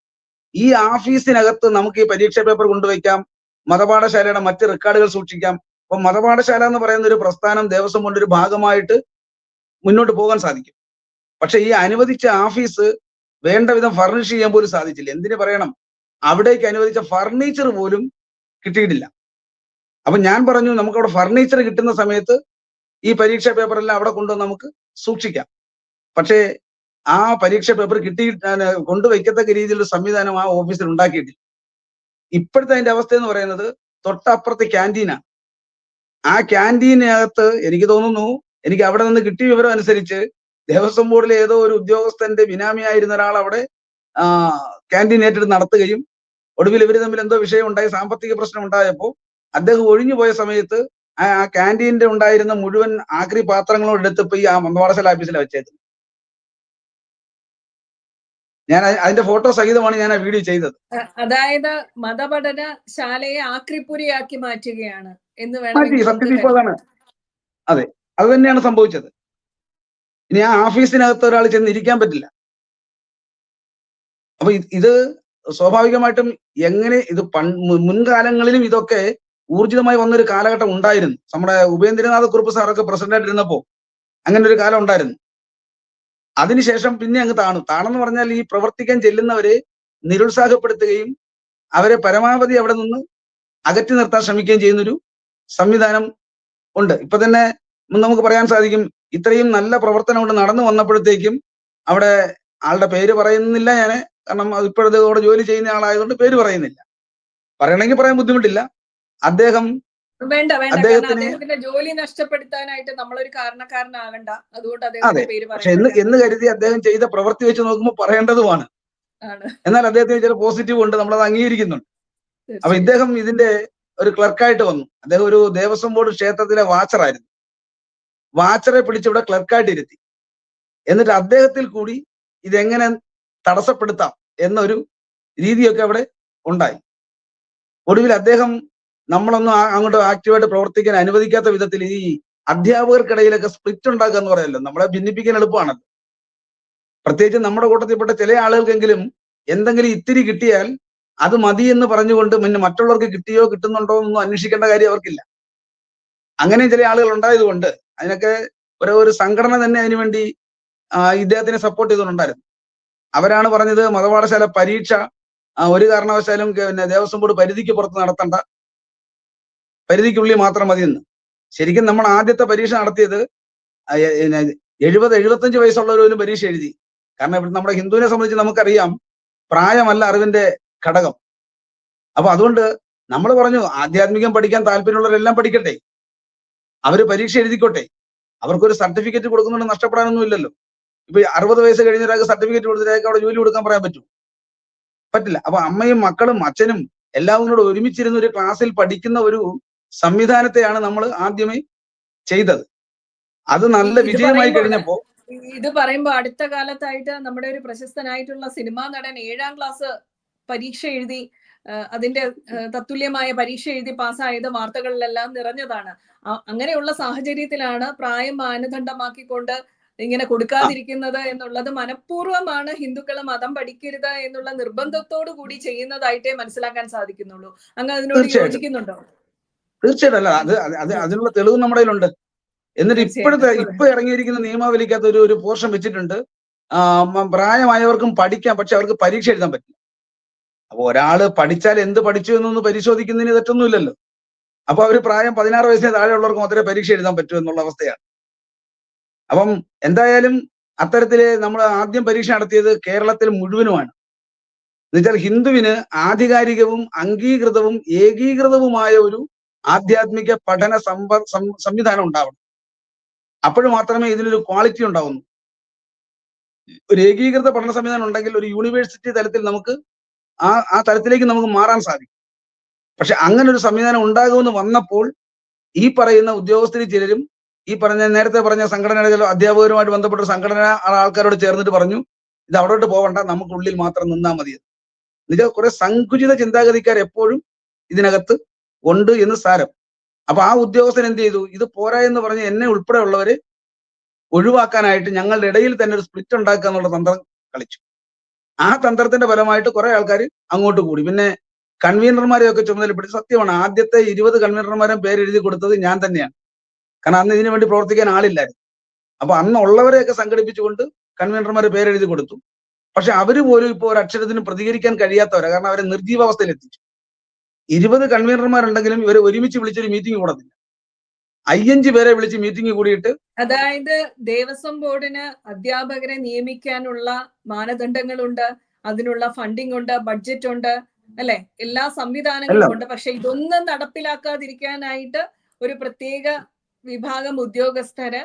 ഈ ഓഫീസിനകത്ത് നമുക്ക് ഈ പരീക്ഷാ പേപ്പർ കൊണ്ടുവയ്ക്കാം, മതപാഠശാലയുടെ മറ്റ് റെക്കോർഡുകൾ സൂക്ഷിക്കാം. അപ്പൊ മതപാഠശാല എന്ന് പറയുന്ന ഒരു പ്രസ്ഥാനം ദേവസ്വം കൊണ്ട് ഒരു ഭാഗമായിട്ട് മുന്നോട്ട് പോകാൻ സാധിക്കും. പക്ഷെ ഈ അനുവദിച്ച ഓഫീസ് വേണ്ട വിധം ഫർണിഷ് ചെയ്യാൻ പോലും സാധിച്ചില്ല. എന്തിനു പറയണം, അവിടേക്ക് അനുവദിച്ച ഫർണിച്ചർ പോലും കിട്ടിയിട്ടില്ല. അപ്പൊ ഞാൻ പറഞ്ഞു, നമുക്ക് അവിടെ ഫർണിച്ചർ കിട്ടുന്ന സമയത്ത് ഈ പരീക്ഷാ പേപ്പറെല്ലാം അവിടെ കൊണ്ടുവന്ന് നമുക്ക് സൂക്ഷിക്കാം. പക്ഷേ ആ പരീക്ഷാ പേപ്പർ കൊണ്ടുവയ്ക്കത്തക്ക രീതിയിലുള്ള സംവിധാനം ആ ഓഫീസിൽ ഉണ്ടാക്കിയിട്ടില്ല. ഇപ്പോഴത്തെ അതിന്റെ അവസ്ഥ എന്ന് പറയുന്നത് തൊട്ടപ്പുറത്ത് ക്യാൻറ്റീനാണ്. ആ ക്യാൻറ്റീനകത്ത് എനിക്ക് തോന്നുന്നു, എനിക്ക് അവിടെ നിന്ന് കിട്ടിയ വിവരം അനുസരിച്ച് ദേവസ്വം ബോർഡിലെ ഏതോ ഒരു ഉദ്യോഗസ്ഥന്റെ ബിനാമിയായിരുന്ന ഒരാൾ അവിടെ ക്യാൻറ്റീൻ ഏറ്റെടുത്ത് നടത്തുകയും ഒടുവിൽ ഇവർ തമ്മിൽ എന്തോ വിഷയം ഉണ്ടായി, സാമ്പത്തിക പ്രശ്നം ഉണ്ടായപ്പോൾ അദ്ദേഹം ഒഴിഞ്ഞു പോയ സമയത്ത് ആ ക്യാൻറ്റീനിന്റെ ഉണ്ടായിരുന്ന മുഴുവൻ ആക്രി പാത്രങ്ങളോട് എടുത്ത് ഇപ്പൊ ഈ മതപാഠശാല ഓഫീസിൽ വെച്ചേക്കുന്നത്. ഞാൻ അതിന്റെ ഫോട്ടോ സഹിതമാണ് ഞാൻ ആ വീഡിയോ ചെയ്തത്. അതായത് മതപഠനശാലയെ ആക്രിപ്പുരയാക്കി മാറ്റുകയാണ് എന്ന് മാറ്റി. സത്യത്തിൽ ഇപ്പോൾ അതാണ്. അതെ, അത് തന്നെയാണ് സംഭവിച്ചത്. ഇനി ആ ഓഫീസിനകത്ത് ഒരാൾ ചെന്നിരിക്കാൻ പറ്റില്ല. അപ്പൊ ഇത് സ്വാഭാവികമായിട്ടും എങ്ങനെ ഇത് മുൻകാലങ്ങളിലും ഇതൊക്കെ ഊർജിതമായി വന്നൊരു കാലഘട്ടം ഉണ്ടായിരുന്നു. നമ്മുടെ ഉപേന്ദ്രനാഥ കുറുപ്പ് സാറൊക്കെ പ്രസിഡന്റായിട്ട് ഇരുന്നപ്പോ അങ്ങനെ ഒരു കാലം ഉണ്ടായിരുന്നു. അതിനുശേഷം പിന്നെ അങ്ങ് താണെന്ന് പറഞ്ഞാൽ ഈ പ്രവർത്തിക്കാൻ ചെല്ലുന്നവരെ നിരുത്സാഹപ്പെടുത്തുകയും അവരെ പരമാവധി അവിടെ നിന്ന് അകറ്റി നിർത്താൻ ശ്രമിക്കുകയും ചെയ്യുന്നൊരു സംവിധാനം ഉണ്ട്. ഇപ്പൊ തന്നെ നമുക്ക് പറയാൻ സാധിക്കും, ഇത്രയും നല്ല പ്രവർത്തനം കൊണ്ട് നടന്നു വന്നപ്പോഴത്തേക്കും അവിടെ ആളുടെ പേര് പറയുന്നില്ല ഞാൻ, കാരണം ഇപ്പോഴത്തെ അവിടെ ജോലി ചെയ്യുന്ന ആളായതുകൊണ്ട് പേര് പറയുന്നില്ല. പറയണമെങ്കിൽ പറയാൻ ബുദ്ധിമുട്ടില്ല. വേണ്ട അദ്ദേഹത്തിന്റെ ജോലി നഷ്ടപ്പെടുത്താനായിട്ട് നമ്മളൊരു കാരണക്കാരനാകണ്ട. അതുകൊണ്ട് അദ്ദേഹത്തിന്റെ പേര് പക്ഷെ എന്ന് കരുതി അദ്ദേഹം ചെയ്ത പ്രവൃത്തി വെച്ച് നോക്കുമ്പോൾ പറയേണ്ടതുമാണ്. എന്നാൽ അദ്ദേഹത്തിന് ചില പോസിറ്റീവ് ഉണ്ട്, നമ്മളത് അംഗീകരിക്കുന്നുണ്ട്. അപ്പൊ ഇദ്ദേഹം ഇതിന്റെ ഒരു ക്ലർക്കായിട്ട് വന്നു. അദ്ദേഹം ഒരു ദേവസ്വം ബോർഡ് ക്ഷേത്രത്തിലെ വാച്ചറായിരുന്നു. വാച്ചറെ പിടിച്ചിവിടെ ക്ലർക്കായിട്ട് ഇരുത്തി. എന്നിട്ട് അദ്ദേഹത്തിൽ കൂടി ഇതെങ്ങനെ തടസ്സപ്പെടുത്താം എന്നൊരു രീതിയൊക്കെ അവിടെ ഉണ്ടായി. ഒടുവിൽ അദ്ദേഹം നമ്മളൊന്നും അങ്ങോട്ട് ആക്റ്റീവായിട്ട് പ്രവർത്തിക്കാൻ അനുവദിക്കാത്ത വിധത്തിൽ ഈ അധ്യാപകർക്കിടയിലൊക്കെ സ്പ്ലിറ്റ് ഉണ്ടാക്കുക എന്ന് പറയല്ലോ, നമ്മളെ ഭിന്നിപ്പിക്കാൻ എളുപ്പമാണല്ലോ. പ്രത്യേകിച്ച് നമ്മുടെ കൂട്ടത്തിൽപ്പെട്ട ചില ആളുകൾക്കെങ്കിലും എന്തെങ്കിലും ഇത്തിരി കിട്ടിയാൽ അത് മതി എന്ന് പറഞ്ഞുകൊണ്ട് പിന്നെ മറ്റുള്ളവർക്ക് കിട്ടിയോ കിട്ടുന്നുണ്ടോ എന്നൊന്നും അന്വേഷിക്കേണ്ട കാര്യം അവർക്കില്ല. അങ്ങനെ ചില ആളുകൾ ഉണ്ടായതുകൊണ്ട് അതിനൊക്കെ ഒരു സംഘടന തന്നെ അതിനുവേണ്ടി ഇദ്ദേഹത്തിനെ സപ്പോർട്ട് ചെയ്തുകൊണ്ടുണ്ടായിരുന്നു. അവരാണ് പറഞ്ഞത് മതപാഠശാല പരീക്ഷ ഒരു കാരണവശാലും പിന്നെ ദേവസ്വം ബോർഡ് പരിധിക്ക് പുറത്ത് നടത്തണ്ട, പരിധിക്കുള്ളിൽ മാത്രം മതിയെന്ന്. ശരിക്കും നമ്മൾ ആദ്യത്തെ പരീക്ഷ നടത്തിയത് 70-75 വയസ്സുള്ളവരും പരീക്ഷ എഴുതി. കാരണം ഇവിടെ നമ്മുടെ ഹിന്ദുവിനെ സംബന്ധിച്ച് നമുക്കറിയാം പ്രായമല്ല അറിവിന്റെ ഘടകം. അപ്പൊ അതുകൊണ്ട് നമ്മൾ പറഞ്ഞു ആധ്യാത്മികം പഠിക്കാൻ താല്പര്യമുള്ളവരെല്ലാം പഠിക്കട്ടെ, അവര് പരീക്ഷ എഴുതിക്കോട്ടെ, അവർക്കൊരു സർട്ടിഫിക്കറ്റ് കൊടുക്കുന്നുണ്ട് നഷ്ടപ്പെടാനൊന്നും ഇല്ലല്ലോ. ഇപ്പൊ 60 വയസ്സ് കഴിഞ്ഞ ഒരാൾക്ക് സർട്ടിഫിക്കറ്റ് കൊടുത്തിട്ട് അവിടെ ജോലി കൊടുക്കാൻ പറയാൻ പറ്റും? പറ്റില്ല. അപ്പൊ അമ്മയും മക്കളും അച്ഛനും എല്ലാവരും കൂടെ ഒരുമിച്ചിരുന്ന ഒരു ക്ലാസ്സിൽ പഠിക്കുന്ന ഒരു സംവിധാനത്തെയാണ് നമ്മൾ ആദ്യമേ ചെയ്തത്. അത് നല്ല വിജയമായി കഴിഞ്ഞപ്പോ ഇത് പറയുമ്പോ അടുത്ത കാലത്തായിട്ട് നമ്മുടെ ഒരു പ്രശസ്തനായിട്ടുള്ള സിനിമാ നടൻ 7ാം ക്ലാസ് പരീക്ഷ എഴുതി അതിന്റെ തത്തുല്യമായ പരീക്ഷ എഴുതി പാസ്സായത് വാർത്തകളിലെല്ലാം നിറഞ്ഞതാണ്. അങ്ങനെയുള്ള സാഹചര്യത്തിലാണ് പ്രായം മാനദണ്ഡമാക്കിക്കൊണ്ട് ഇങ്ങനെ കൊടുക്കാതിരിക്കുന്നത് എന്നുള്ളത് മനഃപൂർവ്വമാണ് ഹിന്ദുക്കൾ മതം പഠിക്കരുത് എന്നുള്ള നിർബന്ധത്തോടു കൂടി ചെയ്യുന്നതായിട്ടേ മനസ്സിലാക്കാൻ സാധിക്കുന്നുള്ളൂ. അങ്ങ് അതിനോട് യോജിക്കുന്നുണ്ടോ? തീർച്ചയായിട്ടും. അല്ല അത് അതിനുള്ള തെളിവ് നമ്മുടെ കയ്യിലുണ്ട്. എന്നിട്ട് ഇപ്പൊ ഇറങ്ങിയിരിക്കുന്ന നിയമാവലിക്കകത്ത് ഒരു പോർഷൻ വെച്ചിട്ടുണ്ട്, പ്രായമായവർക്കും പഠിക്കാം, പക്ഷെ അവർക്ക് പരീക്ഷ എഴുതാൻ പറ്റില്ല. അപ്പൊ ഒരാള് പഠിച്ചാൽ എന്ത് പഠിച്ചു എന്നൊന്ന് പരിശോധിക്കുന്നതിന് തെറ്റൊന്നുമില്ലല്ലോ. അപ്പൊ അവര് പ്രായം 16 വയസ്സിന് താഴെയുള്ളവർക്ക് മാത്രമേ പരീക്ഷ എഴുതാൻ പറ്റൂ എന്നുള്ള അവസ്ഥയാണ്. അപ്പം എന്തായാലും അത്തരത്തില് നമ്മൾ ആദ്യം പരീക്ഷ നടത്തിയത് കേരളത്തിൽ മുഴുവനുമാണ്. എന്നുവെച്ചാൽ ഹിന്ദുവിന് ആധികാരികവും അംഗീകൃതവും ഏകീകൃതവുമായ ഒരു ആധ്യാത്മിക പഠന സംവിധാനം ഉണ്ടാവണം. അപ്പോൾ മാത്രമേ ഇതിനൊരു ക്വാളിറ്റി ഉണ്ടാവുന്നു. ഒരു ഏകീകൃത പഠന സംവിധാനം ഉണ്ടെങ്കിൽ ഒരു യൂണിവേഴ്സിറ്റി തലത്തിൽ നമുക്ക് ആ തലത്തിലേക്ക് നമുക്ക് മാറാൻ സാധിക്കും. പക്ഷെ അങ്ങനെ ഒരു സംവിധാനം ഉണ്ടാകുമെന്ന് വന്നപ്പോൾ ഈ പറയുന്ന ഉദ്യോഗസ്ഥരിൽ ചിലരും ഈ നേരത്തെ പറഞ്ഞ സംഘടനയുടെ അധ്യാപകരുമായിട്ട് ബന്ധപ്പെട്ട സംഘടന ആൾക്കാരോട് ചേർന്നിട്ട് പറഞ്ഞു, ഇത് അവിടോട്ട് പോകണ്ട, നമുക്കുള്ളിൽ മാത്രം നിന്നാൽ മതി. എന്നുവെച്ചാൽ കുറെ സങ്കുചിത ചിന്താഗതിക്കാർ എപ്പോഴും ഇതിനകത്ത് ഉണ്ട് എന്ന് സാരം. അപ്പൊ ആ ഉദ്യോഗസ്ഥൻ എന്ത് ചെയ്തു? ഇത് പോരാ എന്ന് പറഞ്ഞ് എന്നെ ഉൾപ്പെടെ ഉള്ളവരെ ഒഴിവാക്കാനായിട്ട് ഞങ്ങളുടെ ഇടയിൽ തന്നെ ഒരു സ്പ്ലിറ്റ് ഉണ്ടാക്കുക എന്നുള്ള തന്ത്രം കളിച്ചു. ആ തന്ത്രത്തിന്റെ ഫലമായിട്ട് കുറെ ആൾക്കാർ അങ്ങോട്ട് കൂടി. പിന്നെ കൺവീനർമാരെയൊക്കെ ചുമതലപ്പെടുത്തി. സത്യമാണ്, ആദ്യത്തെ 20 കൺവീനർമാരും പേരെഴുതി കൊടുത്തത് ഞാൻ തന്നെയാണ്. കാരണം അന്ന് ഇതിനു വേണ്ടി പ്രവർത്തിക്കാൻ ആളില്ലായിരുന്നു. അപ്പൊ അന്ന് ഉള്ളവരെയൊക്കെ സംഘടിപ്പിച്ചുകൊണ്ട് കൺവീനർമാരെ പേരെഴുതി കൊടുത്തു. പക്ഷെ അവര് പോലും ഇപ്പോൾ ഒരു അക്ഷരത്തിന് പ്രതികരിക്കാൻ കഴിയാത്തവരാ. കാരണം അവരെ നിർജീവാവസ്ഥയിൽ എത്തിച്ചു. 20 കൺവീനർമാരുണ്ടെങ്കിലും ഇവരെ ഒരുമിച്ച് വിളിച്ചൊരു മീറ്റിംഗ് കൂടത്തില്ല. 5 പേരെ വിളിച്ച് മീറ്റിംഗ് കൂടിയിട്ട്, അതായത് ദേവസ്വം ബോർഡിന് അധ്യാപകരെ നിയമിക്കാനുള്ള മാനദണ്ഡങ്ങളുണ്ട്, അതിനുള്ള ഫണ്ടിങ് ഉണ്ട്, ബഡ്ജറ്റ് ഉണ്ട്, അല്ലെ? എല്ലാ സംവിധാനങ്ങളും ഉണ്ട്. പക്ഷെ ഇതൊന്നും നടപ്പിലാക്കാതിരിക്കാനായിട്ട് ഒരു പ്രത്യേക വിഭാഗം ഉദ്യോഗസ്ഥര്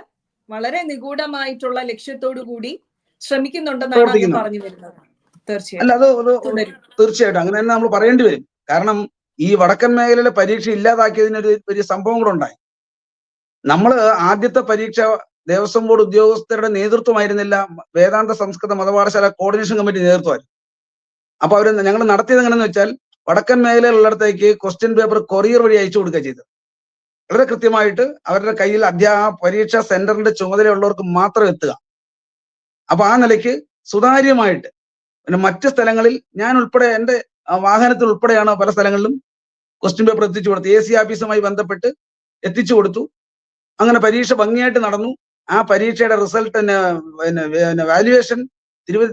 വളരെ നിഗൂഢമായിട്ടുള്ള ലക്ഷ്യത്തോടു കൂടി ശ്രമിക്കുന്നുണ്ടെന്നാണ് പറഞ്ഞു വരുന്നത്. തീർച്ചയായിട്ടും അങ്ങനെ തന്നെ നമ്മൾ പറയേണ്ടി വരും. കാരണം ഈ വടക്കൻ മേഖലയിലെ പരീക്ഷ ഇല്ലാതാക്കിയതിനൊരു ഒരു സംഭവം കൂടെ ഉണ്ടായി. നമ്മൾ ആദ്യത്തെ പരീക്ഷ ദേവസ്വം ബോർഡ് ഉദ്യോഗസ്ഥരുടെ നേതൃത്വമായിരുന്നില്ല, വേദാന്ത സംസ്കൃത മതപാഠശാല കോർഡിനേഷൻ കമ്മിറ്റി നേതൃത്വമായിരുന്നു. അപ്പൊ അവര് ഞങ്ങൾ നടത്തിയത് എങ്ങനെയെന്ന് വെച്ചാൽ വടക്കൻ മേഖലയിലുള്ളിടത്തേക്ക് ക്വസ്റ്റ്യൻ പേപ്പർ കൊറിയർ വഴി അയച്ചു കൊടുക്കുക ചെയ്തത്. വളരെ കൃത്യമായിട്ട് അവരുടെ കയ്യിൽ പരീക്ഷാ സെന്ററിന്റെ ചുമതലയുള്ളവർക്ക് മാത്രം എത്തുക. അപ്പൊ ആ നിലയ്ക്ക് സുതാര്യമായിട്ട് പിന്നെ മറ്റ് സ്ഥലങ്ങളിൽ ഞാൻ ഉൾപ്പെടെ എന്റെ വാഹനത്തിൽ ഉൾപ്പെടെയാണ് പല സ്ഥലങ്ങളിലും ക്വസ്റ്റ്യൻ പേപ്പർ എത്തിച്ചു കൊടുത്തു. AC ഓഫീസുമായി ബന്ധപ്പെട്ട് എത്തിച്ചു കൊടുത്തു. അങ്ങനെ പരീക്ഷ ഭംഗിയായിട്ട് നടന്നു. ആ പരീക്ഷയുടെ റിസൾട്ട് വാല്യുവേഷൻ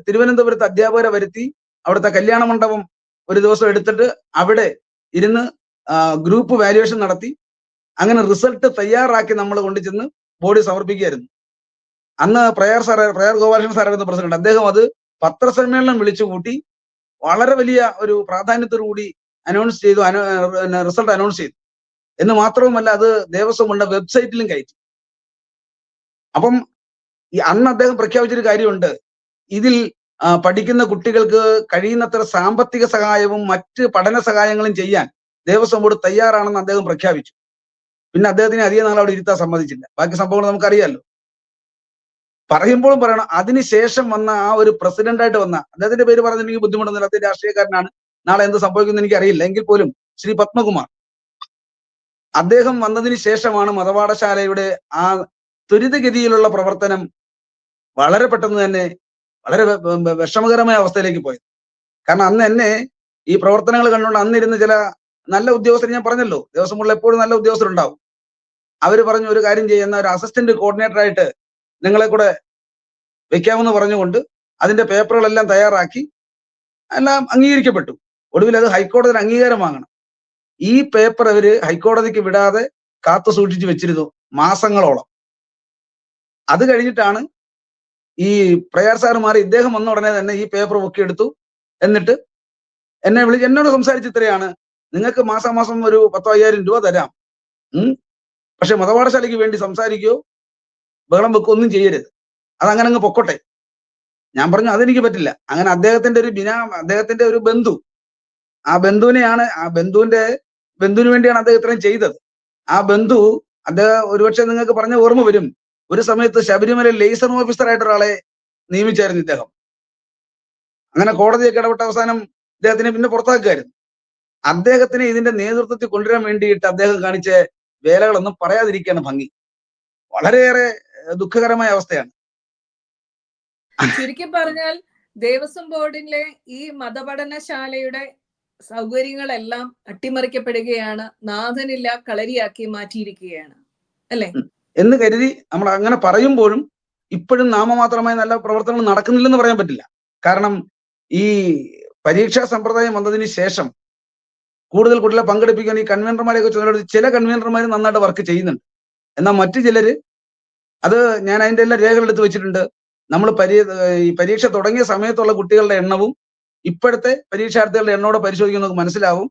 തിരുവനന്തപുരത്ത് അധ്യാപകരെ വരുത്തി അവിടുത്തെ കല്യാണ മണ്ഡപം ഒരു ദിവസം എടുത്തിട്ട് അവിടെ ഇരുന്ന് ഗ്രൂപ്പ് വാല്യുവേഷൻ നടത്തി. അങ്ങനെ റിസൾട്ട് തയ്യാറാക്കി നമ്മൾ കൊണ്ടുചെന്ന് ബോർഡിൽ സമർപ്പിക്കുകയായിരുന്നു. അന്ന് പ്രയർ ഗോപാലകൃഷ്ണൻ സാറായിരുന്നു പ്രസിഡന്റ്. അദ്ദേഹം അത് പത്രസമ്മേളനം വിളിച്ചു കൂട്ടി വളരെ വലിയ ഒരു പ്രാധാന്യത്തോടുകൂടി അനൗൺസ് ചെയ്തു, റിസൾട്ട് അനൗൺസ് ചെയ്തു. എന്ന് മാത്രവുമല്ല, അത് ദേവസ്വം കൊണ്ട് വെബ്സൈറ്റിലും കയറ്റി. അപ്പം അന്ന് അദ്ദേഹം പ്രഖ്യാപിച്ചൊരു കാര്യമുണ്ട്, ഇതിൽ പഠിക്കുന്ന കുട്ടികൾക്ക് കഴിയുന്നത്ര സാമ്പത്തിക സഹായവും മറ്റ് പഠന സഹായങ്ങളും ചെയ്യാൻ ദേവസ്വം ബോർഡ് തയ്യാറാണെന്ന് അദ്ദേഹം പ്രഖ്യാപിച്ചു. പിന്നെ അദ്ദേഹത്തിന് അധികം നാൾ അവിടെ ഇരുത്താൻ സമ്മതിച്ചില്ല. ബാക്കി സംഭവങ്ങൾ നമുക്കറിയാലോ. പറയുമ്പോഴും പറയണം, അതിനുശേഷം വന്ന ആ ഒരു പ്രസിഡന്റായിട്ട് വന്ന അദ്ദേഹത്തിന്റെ പേര് പറഞ്ഞ എനിക്ക് ബുദ്ധിമുട്ടൊന്നുമില്ല, അദ്ദേഹം രാഷ്ട്രീയക്കാരനാണ്, നാളെ എന്ത് സംഭവിക്കുമെന്ന് എനിക്ക് അറിയില്ല, എങ്കിൽ പോലും ശ്രീ പത്മകുമാർ അദ്ദേഹം വന്നതിന് ശേഷമാണ് മതപാഠശാലയുടെ ആ ത്വരിതഗതിയിലുള്ള പ്രവർത്തനം വളരെ പെട്ടെന്ന് തന്നെ വളരെ വിഷമകരമായ അവസ്ഥയിലേക്ക് പോയത്. കാരണം അന്ന് എന്നെ ഈ പ്രവർത്തനങ്ങൾ കണ്ടുകൊണ്ട് അന്നിരുന്ന് ചില നല്ല ഉദ്യോഗസ്ഥർ, ഞാൻ പറഞ്ഞല്ലോ ദേവസ്വം ബോർഡിൽ എപ്പോഴും നല്ല ഉദ്യോഗസ്ഥരുണ്ടാവും, അവര് പറഞ്ഞു ഒരു കാര്യം ചെയ്യുന്ന ഒരു അസിസ്റ്റന്റ് കോർഡിനേറ്റർ ആയിട്ട് നിങ്ങളെ കൂടെ വെക്കാമെന്ന് പറഞ്ഞുകൊണ്ട് അതിന്റെ പേപ്പറുകളെല്ലാം തയ്യാറാക്കി എല്ലാം അംഗീകരിക്കപ്പെട്ടു. ഒടുവിൽ അത് ഹൈക്കോടതിയുടെ അംഗീകാരം വാങ്ങണം. ഈ പേപ്പർ അവര് ഹൈക്കോടതിക്ക് വിടാതെ കാത്തു സൂക്ഷിച്ചു വെച്ചിരുന്നു മാസങ്ങളോളം. അത് കഴിഞ്ഞിട്ടാണ് ഈ പ്രയാർ സാറ് മാറി ഇദ്ദേഹം വന്ന ഉടനെ തന്നെ ഈ പേപ്പർ പൊക്കിയെടുത്തു. എന്നിട്ട് എന്നോട് സംസാരിച്ച് ഇത്രയാണ്, നിങ്ങൾക്ക് മാസാമാസം ഒരു 10,000 രൂപ തരാം, പക്ഷെ മതപാഠശാലയ്ക്ക് വേണ്ടി സംസാരിക്കുകയോ ബഹളം വെക്കുകയോ ഒന്നും ചെയ്യരുത്, അതങ്ങനെ അങ്ങ് പൊക്കോട്ടെ. ഞാൻ പറഞ്ഞു അതെനിക്ക് പറ്റില്ല. അങ്ങനെ അദ്ദേഹത്തിന്റെ ഒരു ബന്ധു, ആ ബന്ധുവിന് വേണ്ടിയാണ് അദ്ദേഹം ഇത്രയും ചെയ്തത്. ആ ബന്ധു അദ്ദേഹം ഒരുപക്ഷെ നിങ്ങൾക്ക് പറഞ്ഞ ഓർമ്മ വരും, ഒരു സമയത്ത് ശബരിമല ലേസൺ ഓഫീസറായിട്ട് ഒരാളെ നിയമിച്ചായിരുന്നു ഇദ്ദേഹം. അങ്ങനെ കോടതിയൊക്കെ ഇടപെട്ട അവസാനം ഇദ്ദേഹത്തിനെ പിന്നെ പുറത്താക്കുമായിരുന്നു. അദ്ദേഹത്തിനെ ഇതിന്റെ നേതൃത്വത്തിൽ കൊണ്ടുവരാൻ വേണ്ടിയിട്ട് അദ്ദേഹം കാണിച്ച വേലകളൊന്നും പറയാതിരിക്കുകയാണ് ഭംഗി. വളരെയേറെ ദുഃഖകരമായ അവസ്ഥയാണ്. ചുരുക്കി പറഞ്ഞാൽ ദേവസ്വം ബോർഡിലെ ഈ മതപഠനശാലയുടെ സൗകര്യങ്ങളെല്ലാം അട്ടിമറിക്കപ്പെടുകയാണ്, നാഥനില്ല കളരിയാക്കി മാറ്റിയിരിക്കുകയാണ് അല്ലെ എന്ന് കരുതി നമ്മൾ അങ്ങനെ പറയുമ്പോഴും ഇപ്പോഴും നാമമാത്രമായ നല്ല പ്രവർത്തനങ്ങൾ നടക്കുന്നില്ലെന്ന് പറയാൻ പറ്റില്ല. കാരണം ഈ പരീക്ഷാ സമ്പ്രദായം വന്നതിന് ശേഷം കൂടുതൽ കുട്ടികളെ പങ്കെടുപ്പിക്കാൻ ഈ കൺവീനർമാരെയൊക്കെ ചുമതല ചില കൺവീനർമാർ നന്നായിട്ട് വർക്ക് ചെയ്യുന്നുണ്ട്. എന്നാൽ മറ്റു ചിലര്, അത് ഞാൻ അതിന്റെ എല്ലാം രേഖകൾ എടുത്ത് വെച്ചിട്ടുണ്ട്, നമ്മൾ ഈ പരീക്ഷ തുടങ്ങിയ സമയത്തുള്ള കുട്ടികളുടെ എണ്ണവും ഇപ്പോഴത്തെ പരീക്ഷാർത്ഥികളുടെ എണ്ണോടെ പരിശോധിക്കുന്ന നമുക്ക് മനസ്സിലാവും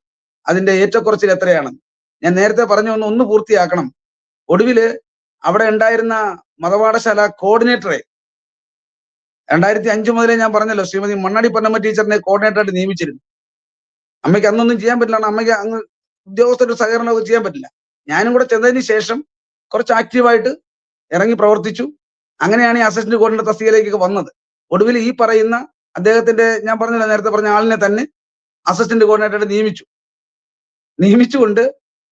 അതിന്റെ ഏറ്റക്കുറച്ചിൽ എത്രയാണെന്ന്. ഞാൻ നേരത്തെ പറഞ്ഞു ഒന്ന് പൂർത്തിയാക്കണം. ഒടുവില് അവിടെ ഉണ്ടായിരുന്ന മതപാഠശാല കോർഡിനേറ്ററെ 2005 മുതലേ ഞാൻ പറഞ്ഞല്ലോ, ശ്രീമതി മണ്ണാടി പൊന്നമ്മ ടീച്ചറിനെ കോർഡിനേറ്ററായിട്ട് നിയമിച്ചിരുന്നു. അമ്മയ്ക്ക് അന്നൊന്നും ചെയ്യാൻ പറ്റില്ല, അമ്മയ്ക്ക് അങ്ങ് ഉദ്യോഗസ്ഥരുടെ സഹകരണമൊക്കെ ചെയ്യാൻ പറ്റില്ല. ഞാനും കൂടെ ചെന്നതിന് ശേഷം കുറച്ച് ആക്റ്റീവായിട്ട് ഇറങ്ങി പ്രവർത്തിച്ചു. അങ്ങനെയാണ് ഈ അസിസ്റ്റന്റ് കോർഡിനേറ്റർ തസ്തികയിലേക്കൊക്കെ വന്നത്. ഒടുവിൽ ഈ പറയുന്ന അദ്ദേഹത്തിന്റെ, ഞാൻ പറഞ്ഞല്ലോ നേരത്തെ പറഞ്ഞ ആളിനെ തന്നെ അസിസ്റ്റന്റ് കോർഡിനേറ്ററായിട്ട് നിയമിച്ചുകൊണ്ട്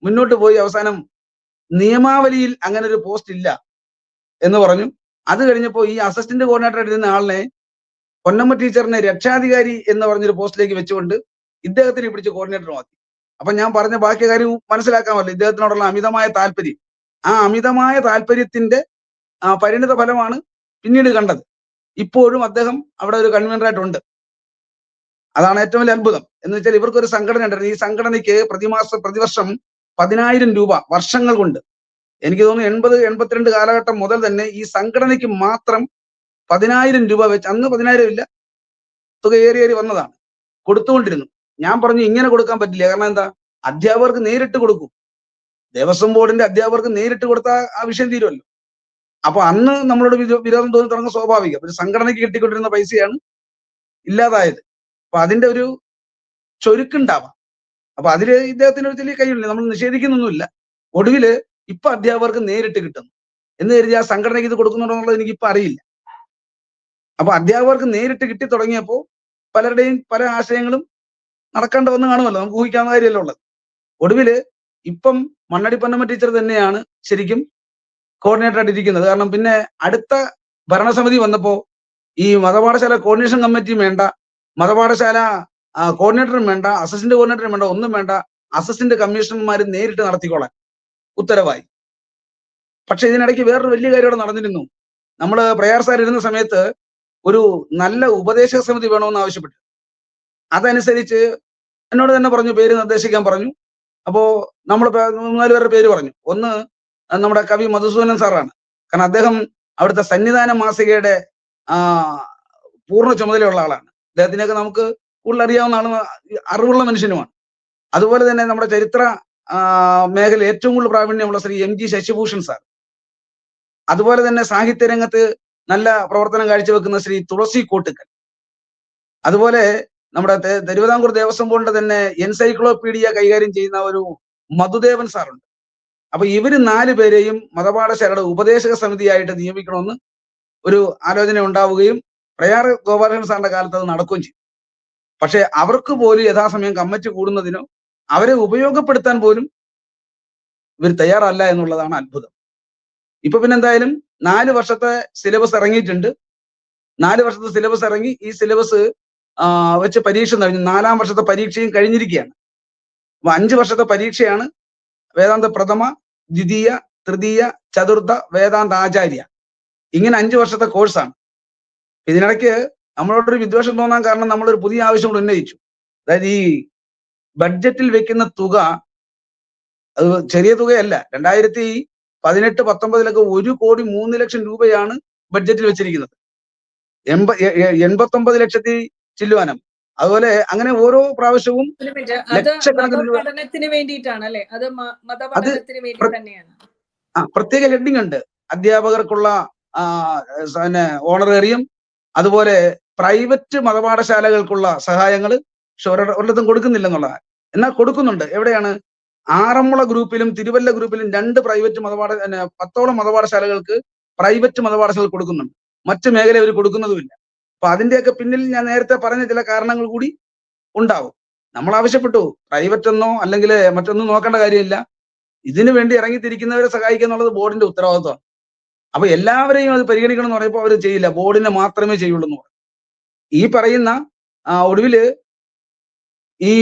മുന്നോട്ട് പോയി. അവസാനം നിയമാവലിയിൽ അങ്ങനെ ഒരു പോസ്റ്റ് ഇല്ല എന്ന് പറഞ്ഞു. അത് കഴിഞ്ഞപ്പോൾ ഈ അസിസ്റ്റന്റ് കോർഡിനേറ്ററായിട്ട് ഇരുന്ന ആളിനെ പൊന്നമ്മ ടീച്ചറിനെ രക്ഷാധികാരി എന്ന് പറഞ്ഞൊരു പോസ്റ്റിലേക്ക് വെച്ചുകൊണ്ട് ഇദ്ദേഹത്തിനെ പിടിച്ച് കോർഡിനേറ്ററുമാക്കി. അപ്പൊ ഞാൻ പറഞ്ഞ ബാക്കി കാര്യം മനസ്സിലാക്കാമല്ലോ, ഇദ്ദേഹത്തിനോടുള്ള അമിതമായ താല്പര്യം. ആ അമിതമായ താല്പര്യത്തിന്റെ പരിണിത ഫലമാണ് പിന്നീട് കണ്ടത്. ഇപ്പോഴും അദ്ദേഹം അവിടെ ഒരു കൺവീനറായിട്ടുണ്ട്. അതാണ് ഏറ്റവും വലിയ അത്ഭുതം. എന്ന് വെച്ചാൽ ഇവർക്കൊരു സംഘടന ഉണ്ടായിരുന്നു. ഈ സംഘടനയ്ക്ക് പ്രതിവർഷം 10,000 രൂപ വർഷങ്ങൾ കൊണ്ട്, എനിക്ക് തോന്നുന്നു 80-82 കാലഘട്ടം മുതൽ തന്നെ ഈ സംഘടനയ്ക്ക് മാത്രം 10,000 രൂപ വെച്ച്, അന്ന് 10,000 ഇല്ല, തുക ഏറി വന്നതാണ്, കൊടുത്തുകൊണ്ടിരുന്നു. ഞാൻ പറഞ്ഞു ഇങ്ങനെ കൊടുക്കാൻ പറ്റില്ല. കാരണം എന്താ, അധ്യാപകർക്ക് നേരിട്ട് കൊടുക്കും, ദേവസ്വം ബോർഡിന്റെ അധ്യാപകർക്ക് നേരിട്ട് കൊടുത്താൽ ആ വിഷയം തീരുമല്ലോ. അപ്പൊ അന്ന് നമ്മളോട് വിരോധം തോന്നി തുടങ്ങുന്ന സ്വാഭാവികം. ഒരു സംഘടനയ്ക്ക് കിട്ടിക്കൊണ്ടിരുന്ന പൈസയാണ് ഇല്ലാതായത്. അപ്പൊ അതിന്റെ ഒരു ചൊരുക്കുണ്ടാവാം. അപ്പൊ അതില് ഇദ്ദേഹത്തിന് ഒരു ചെറിയ കൈയുണ്ട്, നമ്മൾ നിഷേധിക്കുന്നൊന്നുമില്ല. ഒടുവില് ഇപ്പൊ അധ്യാപകർക്ക് നേരിട്ട് കിട്ടുന്നു എന്ന് കരുതി ആ സംഘടനയ്ക്ക് ഇത് കൊടുക്കുന്നുണ്ടോ എന്നുള്ളത് എനിക്കിപ്പോ അറിയില്ല. അപ്പൊ അധ്യാപകർക്ക് നേരിട്ട് കിട്ടി തുടങ്ങിയപ്പോ പലരുടെയും പല ആശയങ്ങളും നടക്കേണ്ട വന്ന് കാണുമല്ലോ, നമുക്ക് ഊഹിക്കാവുന്ന കാര്യമല്ലോ ഉള്ളത്. ഒടുവില് ഇപ്പം മണ്ണടി പൊന്നമ്മ ടീച്ചർ തന്നെയാണ് ശരിക്കും കോർഡിനേറ്റർ ആയിട്ട് ഇരിക്കുന്നത്. കാരണം പിന്നെ അടുത്ത ഭരണസമിതി വന്നപ്പോ ഈ മതപാഠശാല കോർഡിനേഷൻ കമ്മിറ്റിയും വേണ്ട, മതപാഠശാല കോർഡിനേറ്ററും വേണ്ട, അസിസ്റ്റന്റ് കോർഡിനേറ്ററും വേണ്ട, ഒന്നും വേണ്ട, അസിസ്റ്റന്റ് കമ്മീഷണർമാർ നേരിട്ട് നടത്തിക്കോളാൻ ഉത്തരവായി. പക്ഷെ ഇതിനിടയ്ക്ക് വേറൊരു വലിയ കാര്യം ഇവിടെ നടന്നിരുന്നു. നമ്മൾ പ്രയാർ സാർ ഇരുന്ന സമയത്ത് ഒരു നല്ല ഉപദേശക സമിതി വേണമെന്ന് ആവശ്യപ്പെട്ടു. അതനുസരിച്ച് എന്നോട് തന്നെ പറഞ്ഞു, പേര് നിർദ്ദേശിക്കാൻ പറഞ്ഞു. അപ്പോ നമ്മൾ 4 പേരുടെ പേര് പറഞ്ഞു. ഒന്ന് നമ്മുടെ കവി മധുസൂദനൻ സാറാണ്. കാരണം അദ്ദേഹം അവിടുത്തെ സന്നിധാന മാസികയുടെ പൂർണ്ണ ചുമതലയുള്ള ആളാണ്. അദ്ദേഹത്തിനെയൊക്കെ നമുക്ക് കൂടുതൽ അറിയാവുന്ന ആളും അറിവുള്ള മനുഷ്യനുമാണ്. അതുപോലെ തന്നെ നമ്മുടെ ചരിത്ര മേഖല ഏറ്റവും കൂടുതൽ പ്രാവീണ്യമുള്ള ശ്രീ MG ശശിഭൂഷൺ സാർ. അതുപോലെ തന്നെ സാഹിത്യരംഗത്ത് നല്ല പ്രവർത്തനം കാഴ്ചവെക്കുന്ന ശ്രീ തുളസി കോട്ടുക്കൽ. അതുപോലെ നമ്മുടെ തിരുവിതാംകൂർ ദേവസ്വം ബോർഡിന്റെ തന്നെ എൻസൈക്ലോപീഡിയ കൈകാര്യം ചെയ്യുന്ന ഒരു മധുദേവൻ സാറുണ്ട്. അപ്പൊ ഇവര് 4 പേരെയും മതപാഠശാലയുടെ ഉപദേശക സമിതിയായിട്ട് നിയമിക്കണമെന്ന് ഒരു ആലോചന ഉണ്ടാവുകയും പ്രയാർ ഗോപാലകൃഷ്ണൻ സാറിന്റെ കാലത്ത് അത് നടക്കുകയും ചെയ്തു. പക്ഷെ അവർക്ക് പോലും യഥാസമയം കമ്മിറ്റി കൂടുന്നതിനോ അവരെ ഉപയോഗപ്പെടുത്താൻ പോലും ഇവർ തയ്യാറല്ല എന്നുള്ളതാണ് അത്ഭുതം. ഇപ്പൊ പിന്നെ എന്തായാലും 4 വർഷത്തെ സിലബസ് ഇറങ്ങിയിട്ടുണ്ട്. 4 വർഷത്തെ സിലബസ് ഇറങ്ങി. ഈ സിലബസ് വെച്ച് പരീക്ഷ കഴിഞ്ഞു. 4-ാം വർഷത്തെ പരീക്ഷയും കഴിഞ്ഞിരിക്കുകയാണ്. അപ്പൊ 5 വർഷത്തെ പരീക്ഷയാണ് വേദാന്ത പ്രഥമ, ദ്വിതീയ, തൃതീയ, ചതുർത്ഥ വേദാന്ത ആചാര്യ. ഇങ്ങനെ 5 വർഷത്തെ കോഴ്സാണ്. ഇതിനിടയ്ക്ക് നമ്മളോടൊരു വിദ്വേഷം തോന്നാൻ കാരണം നമ്മളൊരു പുതിയ ആവശ്യം കൂടെ ഉന്നയിച്ചു. അതായത് ഈ ബഡ്ജറ്റിൽ വെക്കുന്ന തുക അത് ചെറിയ തുകയല്ല. 2018-19 1,03,00,000 രൂപയാണ് ബഡ്ജറ്റിൽ വെച്ചിരിക്കുന്നത്. 89 ലക്ഷത്തി ചില്ലുവാനം. അതുപോലെ അങ്ങനെ ഓരോ പ്രാവശ്യവും ഒരു മിനിറ്റ്, അത് ലക്ഷക്കണക്കിന് രൂപ. മതപഠനത്തിന് വേണ്ടിയിട്ടാണ് അല്ലെ? അത് അത് മതപഠനത്തിന് വേണ്ടി തന്നെയാണ്. പ്രത്യേക ഹെഡിങ് ഉണ്ട്. അധ്യാപകർക്കുള്ള ഓണറേറിയം, അതുപോലെ പ്രൈവറ്റ് മതപാഠശാലകൾക്കുള്ള സഹായങ്ങൾ. പക്ഷെ ഒരിടത്തും കൊടുക്കുന്നില്ല എന്നുള്ളതാണ്. എന്നാൽ കൊടുക്കുന്നുണ്ട്. എവിടെയാണ്? ആറന്മുള ഗ്രൂപ്പിലും തിരുവല്ല ഗ്രൂപ്പിലും 2 പ്രൈവറ്റ് 10ഓളം മതപാഠശാലകൾക്ക് പ്രൈവറ്റ് മതപാഠശാലകൾ കൊടുക്കുന്നുണ്ട്. മറ്റു മേഖല അവർ കൊടുക്കുന്നതുമില്ല. അപ്പൊ അതിന്റെയൊക്കെ പിന്നിൽ ഞാൻ നേരത്തെ പറഞ്ഞ ചില കാരണങ്ങൾ കൂടി ഉണ്ടാവും. നമ്മൾ ആവശ്യപ്പെട്ടു പ്രൈവറ്റ് എന്നോ അല്ലെങ്കിൽ മറ്റൊന്നും നോക്കേണ്ട കാര്യമില്ല. ഇതിനു വേണ്ടി ഇറങ്ങിത്തിരിക്കുന്നവരെ സഹായിക്കുക എന്നുള്ളത് ബോർഡിന്റെ ഉത്തരവാദിത്വമാണ്. അപ്പൊ എല്ലാവരെയും അത് പരിഗണിക്കണം എന്ന് പറയുമ്പോൾ അവർ ചെയ്യില്ല. ബോർഡിനെ മാത്രമേ ചെയ്യുള്ളൂ എന്ന് പറയും. ഈ പറയുന്ന ഒടുവില് ഈ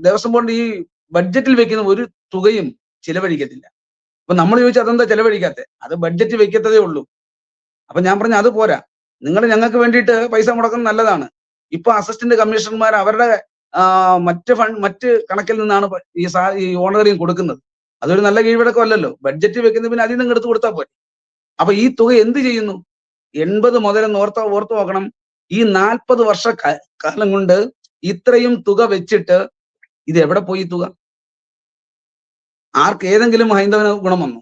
ദേവസ്വം ബോർഡിന്റെ ഈ ബഡ്ജറ്റിൽ വെക്കുന്ന ഒരു തുകയും ചിലവഴിക്കത്തില്ല. അപ്പൊ നമ്മൾ ചോദിച്ചാൽ അതെന്താ ചിലവഴിക്കാത്തെ? അത് ബഡ്ജറ്റ് വെക്കത്തതേ ഉള്ളൂ. അപ്പൊ ഞാൻ പറഞ്ഞു അത് പോരാ, നിങ്ങൾ ഞങ്ങൾക്ക് വേണ്ടിയിട്ട് പൈസ മുടക്കുന്നത് നല്ലതാണ്. ഇപ്പൊ അസിസ്റ്റന്റ് കമ്മീഷണർമാർ അവരുടെ മറ്റ് കണക്കിൽ നിന്നാണ് ഈ ഓണറേറിയം കൊടുക്കുന്നത്. അതൊരു നല്ല കീഴ്വഴക്കം അല്ലല്ലോ. ബഡ്ജറ്റ് വെക്കുന്ന പിന്നെ അതിൽ നിന്ന് എടുത്ത് കൊടുത്താൽ പോരെ. അപ്പൊ ഈ തുക എന്ത് ചെയ്യുന്നു? 80 മുതലെന്ന് ഓർത്തു നോക്കണം. ഈ 40 വർഷ കാലം കൊണ്ട് ഇത്രയും തുക വെച്ചിട്ട് ഇത് എവിടെ പോയി തുക? ഏതെങ്കിലും ഹൈന്ദവന് ഗുണം വന്നു?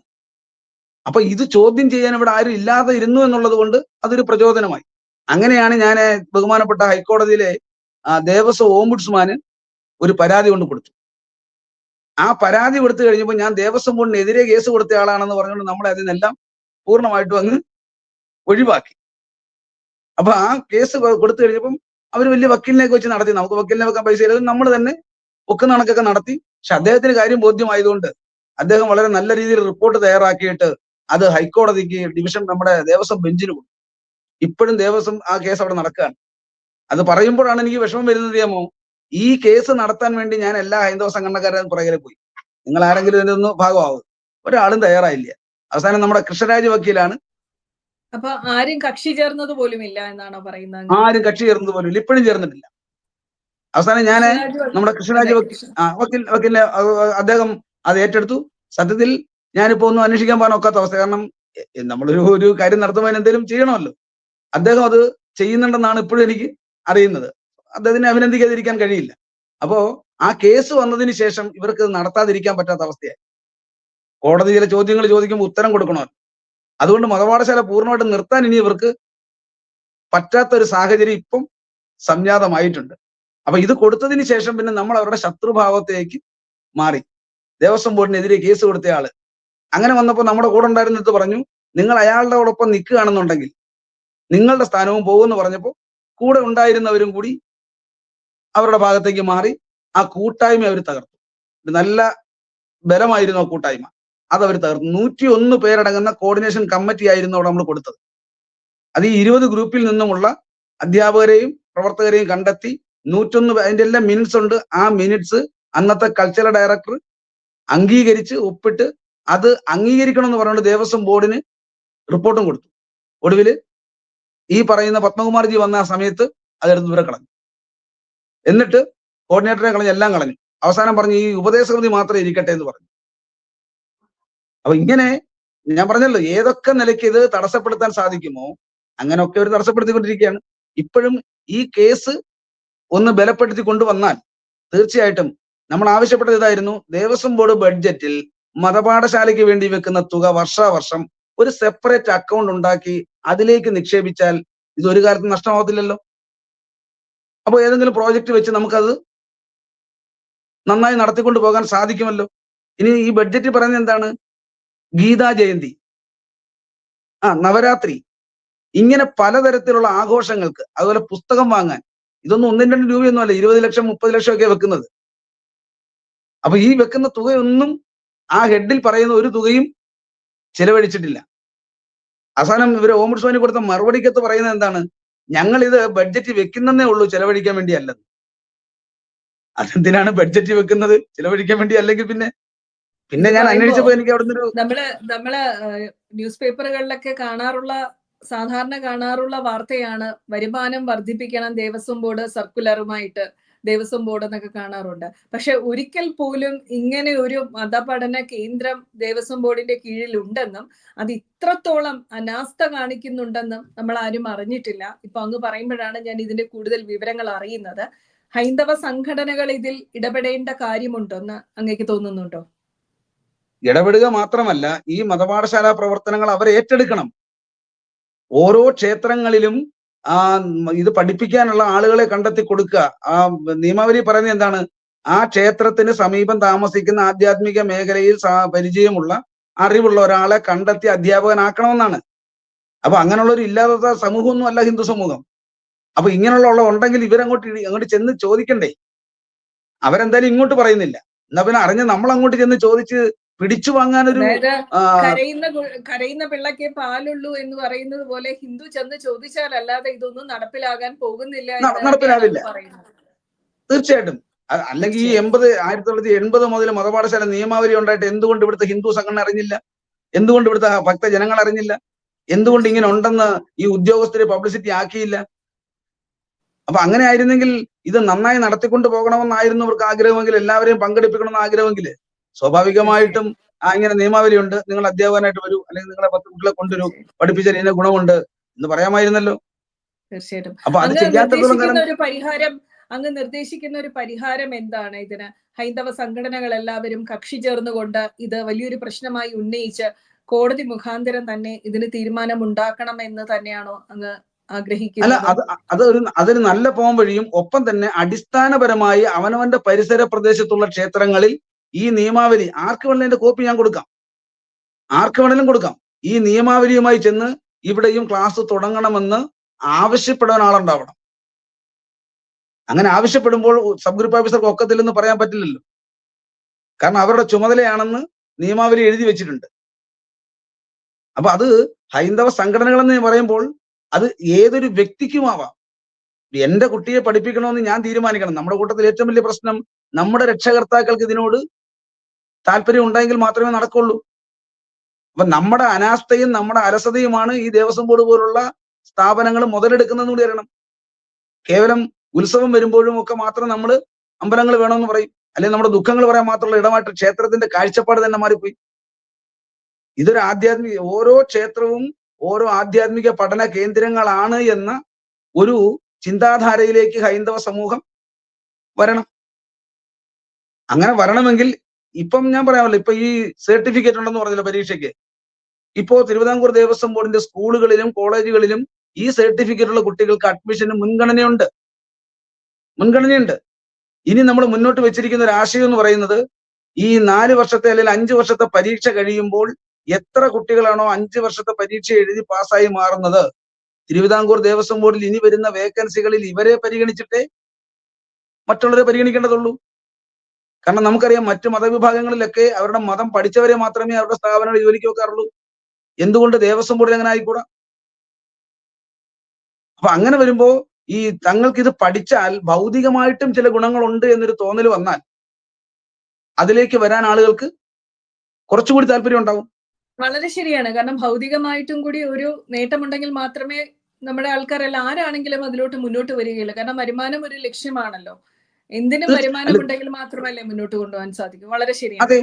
അപ്പൊ ഇത് ചോദ്യം ചെയ്യാൻ ഇവിടെ ആരും ഇല്ലാതെ ഇരുന്നു എന്നുള്ളത് കൊണ്ട് അതൊരു പ്രചോദനമായി. അങ്ങനെയാണ് ഞാൻ ബഹുമാനപ്പെട്ട ഹൈക്കോടതിയിലെ ദേവസ്വം ഓംബുഡ്സ്മാന് ഒരു പരാതി കൊണ്ട് കൊടുത്തു. ആ പരാതി കൊടുത്തു കഴിഞ്ഞപ്പോൾ ഞാൻ ദേവസ്വം ബോർഡിനെതിരെ കേസ് കൊടുത്ത ആളാണെന്ന് പറഞ്ഞുകൊണ്ട് നമ്മളെ അതിൽ നിന്നെല്ലാം പൂർണ്ണമായിട്ടും അങ്ങ് ഒഴിവാക്കി. അപ്പൊ ആ കേസ് കൊടുത്തു കഴിഞ്ഞപ്പം അവർ വലിയ വക്കീലിനെയൊക്കെ വെച്ച് നടത്തി. നമുക്ക് വക്കീലിനെ വെക്കാൻ പൈസ ഇല്ലാതെ നമ്മൾ തന്നെ ഒക്കുന്ന കണക്കൊക്കെ നടത്തി. പക്ഷെ അദ്ദേഹത്തിന് കാര്യം ബോധ്യമായതുകൊണ്ട് അദ്ദേഹം വളരെ നല്ല രീതിയിൽ റിപ്പോർട്ട് തയ്യാറാക്കിയിട്ട് അത് ഹൈക്കോടതിക്ക് നമ്മുടെ ദേവസ്വം ബെഞ്ചിന് കൊടുത്തു. ഇപ്പോഴും ദേവസ്വം ആ കേസ് അവിടെ നടക്കുകയാണ്. അത് പറയുമ്പോഴാണ് എനിക്ക് വിഷമം വരുന്നത്. അറിയാമോ? ഈ കേസ് നടത്താൻ വേണ്ടി ഞാൻ എല്ലാ ഹൈന്ദവ സംഘടനക്കാരും പുറകെ പോയി. നിങ്ങൾ ആരെങ്കിലും ഇതിന്റെ ഒന്ന് ഭാഗമാവും. ഒരാളും തയ്യാറായില്ല. അവസാനം നമ്മുടെ കൃഷ്ണരാജ് വക്കീലാണ്. അപ്പൊ ആരും കക്ഷി ചേർന്നത് പോലും ഇല്ല എന്നാണോ പറയുന്നത്? ആരും കക്ഷി ചേർന്നത് പോലും ഇല്ല. ഇപ്പോഴും ചേർന്നിട്ടില്ല. അവസാനം ഞാൻ നമ്മുടെ കൃഷ്ണരാജ് വക്കീലിനെ അദ്ദേഹം അത് ഏറ്റെടുത്തു. സത്യത്തിൽ ഞാനിപ്പോ ഒന്നും അന്വേഷിക്കാൻ പോകാൻ ഒക്കാത്ത അവസ്ഥ. കാരണം നമ്മളൊരു കാര്യം നടത്തുമ്പോൾ എന്തെങ്കിലും ചെയ്യണമല്ലോ. അദ്ദേഹം അത് ചെയ്യുന്നുണ്ടെന്നാണ് ഇപ്പോഴും എനിക്ക് അറിയുന്നത്. അദ്ദേഹത്തിനെ അഭിനന്ദിക്കാതിരിക്കാൻ കഴിയില്ല. അപ്പോ ആ കേസ് വന്നതിന് ശേഷം ഇവർക്ക് നടത്താതിരിക്കാൻ പറ്റാത്ത അവസ്ഥയായി. കോടതി ചില ചോദ്യങ്ങൾ ചോദിക്കുമ്പോൾ ഉത്തരം കൊടുക്കണമല്ലോ. അതുകൊണ്ട് മതപാഠശാല പൂർണ്ണമായിട്ട് നിർത്താൻ ഇനി ഇവർക്ക് പറ്റാത്തൊരു സാഹചര്യം ഇപ്പം സംജാതമായിട്ടുണ്ട്. അപ്പൊ ഇത് കൊടുത്തതിന് ശേഷം പിന്നെ നമ്മൾ അവരുടെ ശത്രുഭാവത്തേക്ക് മാറി. ദേവസ്വം ബോർഡിനെതിരെ കേസ് കൊടുത്തയാള് അങ്ങനെ വന്നപ്പോൾ നമ്മുടെ കൂടെ ഉണ്ടായിരുന്നിട്ട് പറഞ്ഞു, നിങ്ങൾ അയാളുടെ ഒപ്പം നിൽക്കുകയാണെന്നുണ്ടെങ്കിൽ നിങ്ങളുടെ സ്ഥാനവും പോകുമെന്ന് പറഞ്ഞപ്പോൾ കൂടെ ഉണ്ടായിരുന്നവരും കൂടി അവരുടെ ഭാഗത്തേക്ക് മാറി. ആ കൂട്ടായ്മ അവർ തകർത്തു. നല്ല ബലമായിരുന്നു ആ കൂട്ടായ്മ. അതവർ തകർത്തു. 101 പേരടങ്ങുന്ന കോർഡിനേഷൻ കമ്മിറ്റി ആയിരുന്നു അവിടെ നമ്മൾ കൊടുത്തത്. അത് ഈ 20 ഗ്രൂപ്പിൽ നിന്നുമുള്ള അധ്യാപകരെയും പ്രവർത്തകരെയും കണ്ടെത്തി 101 അതിന്റെ എല്ലാം മിനിറ്റ്സ് ഉണ്ട്. ആ മിനിറ്റ്സ് അന്നത്തെ കൾച്ചറൽ ഡയറക്ടർ അംഗീകരിച്ച് ഒപ്പിട്ട് അത് അംഗീകരിക്കണം എന്ന് പറഞ്ഞുകൊണ്ട് ദേവസ്വം ബോർഡിന് റിപ്പോർട്ടും കൊടുത്തു. ഒടുവിൽ ഈ പറയുന്ന പത്മകുമാർജി വന്ന ആ സമയത്ത് അതെടുത്ത് ദൂരെ കളഞ്ഞു. എന്നിട്ട് കോർഡിനേറ്ററെ കളഞ്ഞ് എല്ലാം കളഞ്ഞു. അവസാനം പറഞ്ഞു ഈ ഉപദേശകൃതി മാത്രമേ ഇരിക്കട്ടെ എന്ന് പറഞ്ഞു. അപ്പൊ ഇങ്ങനെ ഞാൻ പറഞ്ഞല്ലോ, ഏതൊക്കെ നിലയ്ക്ക് ഇത് തടസ്സപ്പെടുത്താൻ സാധിക്കുമോ അങ്ങനെയൊക്കെ അവർ തടസ്സപ്പെടുത്തിക്കൊണ്ടിരിക്കുകയാണ്. ഇപ്പോഴും ഈ കേസ് ഒന്ന് ബലപ്പെടുത്തി കൊണ്ടുവന്നാൽ തീർച്ചയായിട്ടും നമ്മൾ ആവശ്യപ്പെട്ടത് ഇതായിരുന്നു. ദേവസ്വം ബോർഡ് ബഡ്ജറ്റിൽ മതപാഠശാലയ്ക്ക് വേണ്ടി വെക്കുന്ന തുക വർഷാവർഷം ഒരു സെപ്പറേറ്റ് അക്കൗണ്ട് ഉണ്ടാക്കി അതിലേക്ക് നിക്ഷേപിച്ചാൽ ഇത് ഒരു കാലത്ത് നഷ്ടമാവത്തില്ലല്ലോ. അപ്പൊ ഏതെങ്കിലും പ്രോജക്റ്റ് വെച്ച് നമുക്കത് നന്നായി നടത്തിക്കൊണ്ട് പോകാൻ സാധിക്കുമല്ലോ. ഇനി ഈ ബഡ്ജറ്റ് പറയുന്നത് എന്താണ്? ഗീതാ ജയന്തി, നവരാത്രി, ഇങ്ങനെ പലതരത്തിലുള്ള ആഘോഷങ്ങൾക്ക്, അതുപോലെ പുസ്തകം വാങ്ങാൻ, ഇതൊന്നും 1-2 രൂപയൊന്നും അല്ല, 20 ലക്ഷം 30 ലക്ഷം ഒക്കെ വെക്കുന്നത്. അപ്പൊ ഈ വെക്കുന്ന തുകയൊന്നും ആ ഹെഡിൽ പറയുന്ന ഒരു തുകയും ചിലവഴിച്ചിട്ടില്ല. അവസാനം ഇവര് ഓംബുഡ്സ്മാന് കൊടുത്ത മറുപടിക്കത്ത് പറയുന്നത് എന്താണ്? ഞങ്ങൾ ഇത് ബഡ്ജറ്റ് വെക്കുന്നേ ഉള്ളൂ, ചെലവഴിക്കാൻ വേണ്ടിയല്ല. അതെന്തിനാണ് ബഡ്ജറ്റ് വെക്കുന്നത്? ചെലവഴിക്കാൻ വേണ്ടി അല്ലെങ്കിൽ പിന്നെ ഞാൻ അന്വേഷിച്ചപ്പോ എനിക്ക് അവിടുന്ന് നമ്മള് ന്യൂസ് പേപ്പറുകളിലൊക്കെ സാധാരണ കാണാറുള്ള വാർത്തയാണ് വരുമാനം വർദ്ധിപ്പിക്കണം ദേവസ്വം ബോർഡ് സർക്കുലറുമായിട്ട്, ദേവസ്വം ബോർഡ് എന്നൊക്കെ കാണാറുണ്ട്. പക്ഷെ ഒരിക്കൽ പോലും ഇങ്ങനെ ഒരു മതപഠന കേന്ദ്രം ദേവസ്വം ബോർഡിന്റെ കീഴിൽ ഉണ്ടെന്നും അത് ഇത്രത്തോളം അനാസ്ഥ കാണിക്കുന്നുണ്ടെന്നും നമ്മൾ ആരും അറിഞ്ഞിട്ടില്ല. ഇപ്പൊ അങ്ങ് പറയുമ്പോഴാണ് ഞാൻ ഇതിന്റെ കൂടുതൽ വിവരങ്ങൾ അറിയുന്നത്. ഹൈന്ദവ സംഘടനകൾ ഇതിൽ ഇടപെടേണ്ട കാര്യമുണ്ടെന്ന് അങ്ങേക്ക് തോന്നുന്നുണ്ടോ? ഇടപെടുക മാത്രമല്ല, ഈ മതപാഠശാല പ്രവർത്തനങ്ങൾ അവർ ഏറ്റെടുക്കണം. ഓരോ ക്ഷേത്രങ്ങളിലും ഇത് പഠിപ്പിക്കാനുള്ള ആളുകളെ കണ്ടെത്തി കൊടുക്കുക. ആ നിയമാവലി പറയുന്നത് എന്താണ്? ആ ക്ഷേത്രത്തിന് സമീപം താമസിക്കുന്ന ആധ്യാത്മിക മേഖലയിൽ പരിചയമുള്ള അറിവുള്ള ഒരാളെ കണ്ടെത്തി അധ്യാപകനാക്കണമെന്നാണ്. അപ്പൊ അങ്ങനെയുള്ള ഒരു ഇല്ലാത്ത സമൂഹമൊന്നും അല്ല ഹിന്ദു സമൂഹം. അപ്പൊ ഇങ്ങനെയുള്ള ഉണ്ടെങ്കിൽ അങ്ങോട്ട് ചെന്ന് ചോദിക്കണ്ടേ? അവരെന്തായാലും ഇങ്ങോട്ട് പറയുന്നില്ല. എന്നാ പിന്നെ അറിഞ്ഞ് നമ്മൾ അങ്ങോട്ട് ചെന്ന് ചോദിച്ച് പിടിച്ചു വാങ്ങാനൊരു കരയുന്ന പിള്ളക്ക് പാലുള്ളൂ എന്ന് പറയുന്നത് പോലെ ഹിന്ദു ചെന്ന് ചോദിച്ചാൽ അല്ലാതെ ഇതൊന്നും നടപ്പിലാകാൻ പോകുന്നില്ല, നടപ്പിലാവില്ല തീർച്ചയായിട്ടും. അല്ലെങ്കിൽ ഈ 1980 മുതൽ മതപാഠശാല നിയമാവലി ഉണ്ടായിട്ട് എന്തുകൊണ്ട് ഇവിടുത്തെ ഹിന്ദു സംഘടന അറിഞ്ഞില്ല? എന്തുകൊണ്ട് ഇവിടുത്തെ ഭക്തജനങ്ങൾ അറിഞ്ഞില്ല? എന്തുകൊണ്ട് ഇങ്ങനെ ഉണ്ടെന്ന് ഈ ഉദ്യോഗസ്ഥരെ പബ്ലിസിറ്റി ആക്കിയില്ല? അപ്പൊ അങ്ങനെ ആയിരുന്നെങ്കിൽ ഇത് നന്നായി നടത്തിക്കൊണ്ട് പോകണമെന്നായിരുന്നു അവർക്ക് ആഗ്രഹമെങ്കിൽ, എല്ലാവരെയും പങ്കെടുപ്പിക്കണമെന്ന് ആഗ്രഹമെങ്കിൽ സ്വാഭാവികമായിട്ടും ഇങ്ങനെ നിയമാവലി ഉണ്ട്, നിങ്ങൾ അധ്യാപകനായിട്ട് വരൂ, അല്ലെങ്കിൽ നിങ്ങളെ 10 കുട്ടികളെ കൊണ്ടുവരൂ, പഠിപ്പിച്ചാൽ ഇതിന്റെ ഗുണമുണ്ട് എന്ന് പറയാമായിരുന്നല്ലോ. തീർച്ചയായിട്ടും. അപ്പൊ അത് ചെയ്യാത്ത അങ്ങ് നിർദ്ദേശിക്കുന്ന ഒരു പരിഹാരം എന്താണ് ഇതിന്? ഹൈന്ദവ സംഘടനകൾ എല്ലാവരും കക്ഷി ചേർന്നുകൊണ്ട് ഇത് വലിയൊരു പ്രശ്നമായി ഉന്നയിച്ച് കോടതി മുഖാന്തരം തന്നെ ഇതിന് തീരുമാനം ഉണ്ടാക്കണം എന്ന് തന്നെയാണോ അങ്ങ് ആഗ്രഹിക്കുന്നത്? അല്ല, അതൊരു നല്ല പോം വഴിയും, ഒപ്പം തന്നെ അടിസ്ഥാനപരമായി അവനവന്റെ പരിസര പ്രദേശത്തുള്ള ക്ഷേത്രങ്ങളിൽ ഈ നിയമാവലി ആർക്ക് വേണമെങ്കിലും കോപ്പി ഞാൻ കൊടുക്കാം, ആർക്ക് വേണമെങ്കിലും കൊടുക്കാം. ഈ നിയമാവലിയുമായി ചെന്ന് ഇവിടെയും ക്ലാസ് തുടങ്ങണമെന്ന് ആവശ്യപ്പെടാൻ ആളുണ്ടാവണം. അങ്ങനെ ആവശ്യപ്പെടുമ്പോൾ സബ് ഗ്രൂപ്പ് ഓഫീസർക്ക് ഒക്കത്തില്ലെന്ന് പറയാൻ പറ്റില്ലല്ലോ. കാരണം അവരുടെ ചുമതലയാണെന്ന് നിയമാവലി എഴുതി വെച്ചിട്ടുണ്ട്. അപ്പൊ അത് ഹൈന്ദവ സംഘടനകൾ എന്ന് പറയുമ്പോൾ അത് ഏതൊരു വ്യക്തിക്കുമാവാം. എന്റെ കുട്ടിയെ പഠിപ്പിക്കണമെന്ന് ഞാൻ തീരുമാനിക്കണം. നമ്മുടെ കൂട്ടത്തിൽ ഏറ്റവും വലിയ പ്രശ്നം നമ്മുടെ രക്ഷകർത്താക്കൾക്ക് ഇതിനോട് താല്പര്യം ഉണ്ടെങ്കിൽ മാത്രമേ നടക്കുള്ളൂ. അപ്പൊ നമ്മുടെ അനാസ്ഥയും നമ്മുടെ അലസതയുമാണ് ഈ ദേവസ്വം ബോർഡ് പോലുള്ള സ്ഥാപനങ്ങൾ മുതലെടുക്കുന്നതെന്ന് കൂടി അറിയണം. കേവലം ഉത്സവം വരുമ്പോഴും ഒക്കെ മാത്രം നമ്മൾ അമ്പലങ്ങൾ വേണമെന്ന് പറയും, അല്ലെങ്കിൽ നമ്മുടെ ദുഃഖങ്ങൾ പറയാൻ മാത്രമുള്ള ഇടമായിട്ട് ക്ഷേത്രത്തിന്റെ കാഴ്ചപ്പാട് തന്നെ മാറിപ്പോയി. ഇതൊരു ഓരോ ക്ഷേത്രവും ഓരോ ആധ്യാത്മിക പഠന കേന്ദ്രങ്ങളാണ് എന്ന ഒരു ചിന്താധാരയിലേക്ക് ഹൈന്ദവ സമൂഹം വരണം. അങ്ങനെ വരണമെങ്കിൽ ഇപ്പം ഞാൻ പറയാമല്ലോ, ഇപ്പൊ ഈ സർട്ടിഫിക്കറ്റ് ഉണ്ടെന്ന് പറഞ്ഞല്ലോ പരീക്ഷയ്ക്ക്. ഇപ്പോ തിരുവിതാംകൂർ ദേവസ്വം ബോർഡിന്റെ സ്കൂളുകളിലും കോളേജുകളിലും ഈ സർട്ടിഫിക്കറ്റ് ഉള്ള കുട്ടികൾക്ക് അഡ്മിഷന് മുൻഗണനയുണ്ട്. ഇനി നമ്മൾ മുന്നോട്ട് വെച്ചിരിക്കുന്ന ഒരു ആശയം എന്ന് പറയുന്നത്, ഈ 4 വർഷത്തെ അല്ലെങ്കിൽ 5 വർഷത്തെ പരീക്ഷ കഴിയുമ്പോൾ എത്ര കുട്ടികളാണോ 5 വർഷത്തെ പരീക്ഷ എഴുതി പാസ്സായി മാറുന്നത്, തിരുവിതാംകൂർ ദേവസ്വം ബോർഡിൽ ഇനി വരുന്ന വേക്കൻസികളിൽ ഇവരെ പരിഗണിച്ചിട്ടേ മറ്റുള്ളവരെ പരിഗണിക്കേണ്ടതുള്ളൂ. കാരണം നമുക്കറിയാം, മറ്റു മതവിഭാഗങ്ങളിലൊക്കെ അവരുടെ മതം പഠിച്ചവരെ മാത്രമേ അവരുടെ സ്ഥാപനങ്ങളിൽ ജോലിക്ക് വെക്കാറുള്ളൂ. എന്തുകൊണ്ട് ദേവസ്വം ബോർഡിൽ അങ്ങനെ ആയിക്കൂടാ? അപ്പൊ അങ്ങനെ വരുമ്പോ ഈ തങ്ങൾക്ക് ഇത് പഠിച്ചാൽ ഭൗതികമായിട്ടും ചില ഗുണങ്ങളുണ്ട് എന്നൊരു തോന്നൽ വന്നാൽ അതിലേക്ക് വരാൻ ആളുകൾക്ക് കുറച്ചുകൂടി താല്പര്യം ഉണ്ടാവും. വളരെ ശരിയാണ്. കാരണം ഭൗതികമായിട്ടും കൂടി ഒരു നേട്ടമുണ്ടെങ്കിൽ മാത്രമേ നമ്മുടെ ആൾക്കാരെല്ലാം ആരാണെങ്കിലും അതിലോട്ട് മുന്നോട്ട് വരികയുള്ളൂ. കാരണം വരുമാനം ഒരു ലക്ഷ്യമാണല്ലോ. എന്തിനും വരുമാനം ഉണ്ടെങ്കിൽ മാത്രമല്ലേ മുന്നോട്ട് കൊണ്ടുപോകാൻ സാധിക്കും. വളരെ ശരിയാണ്.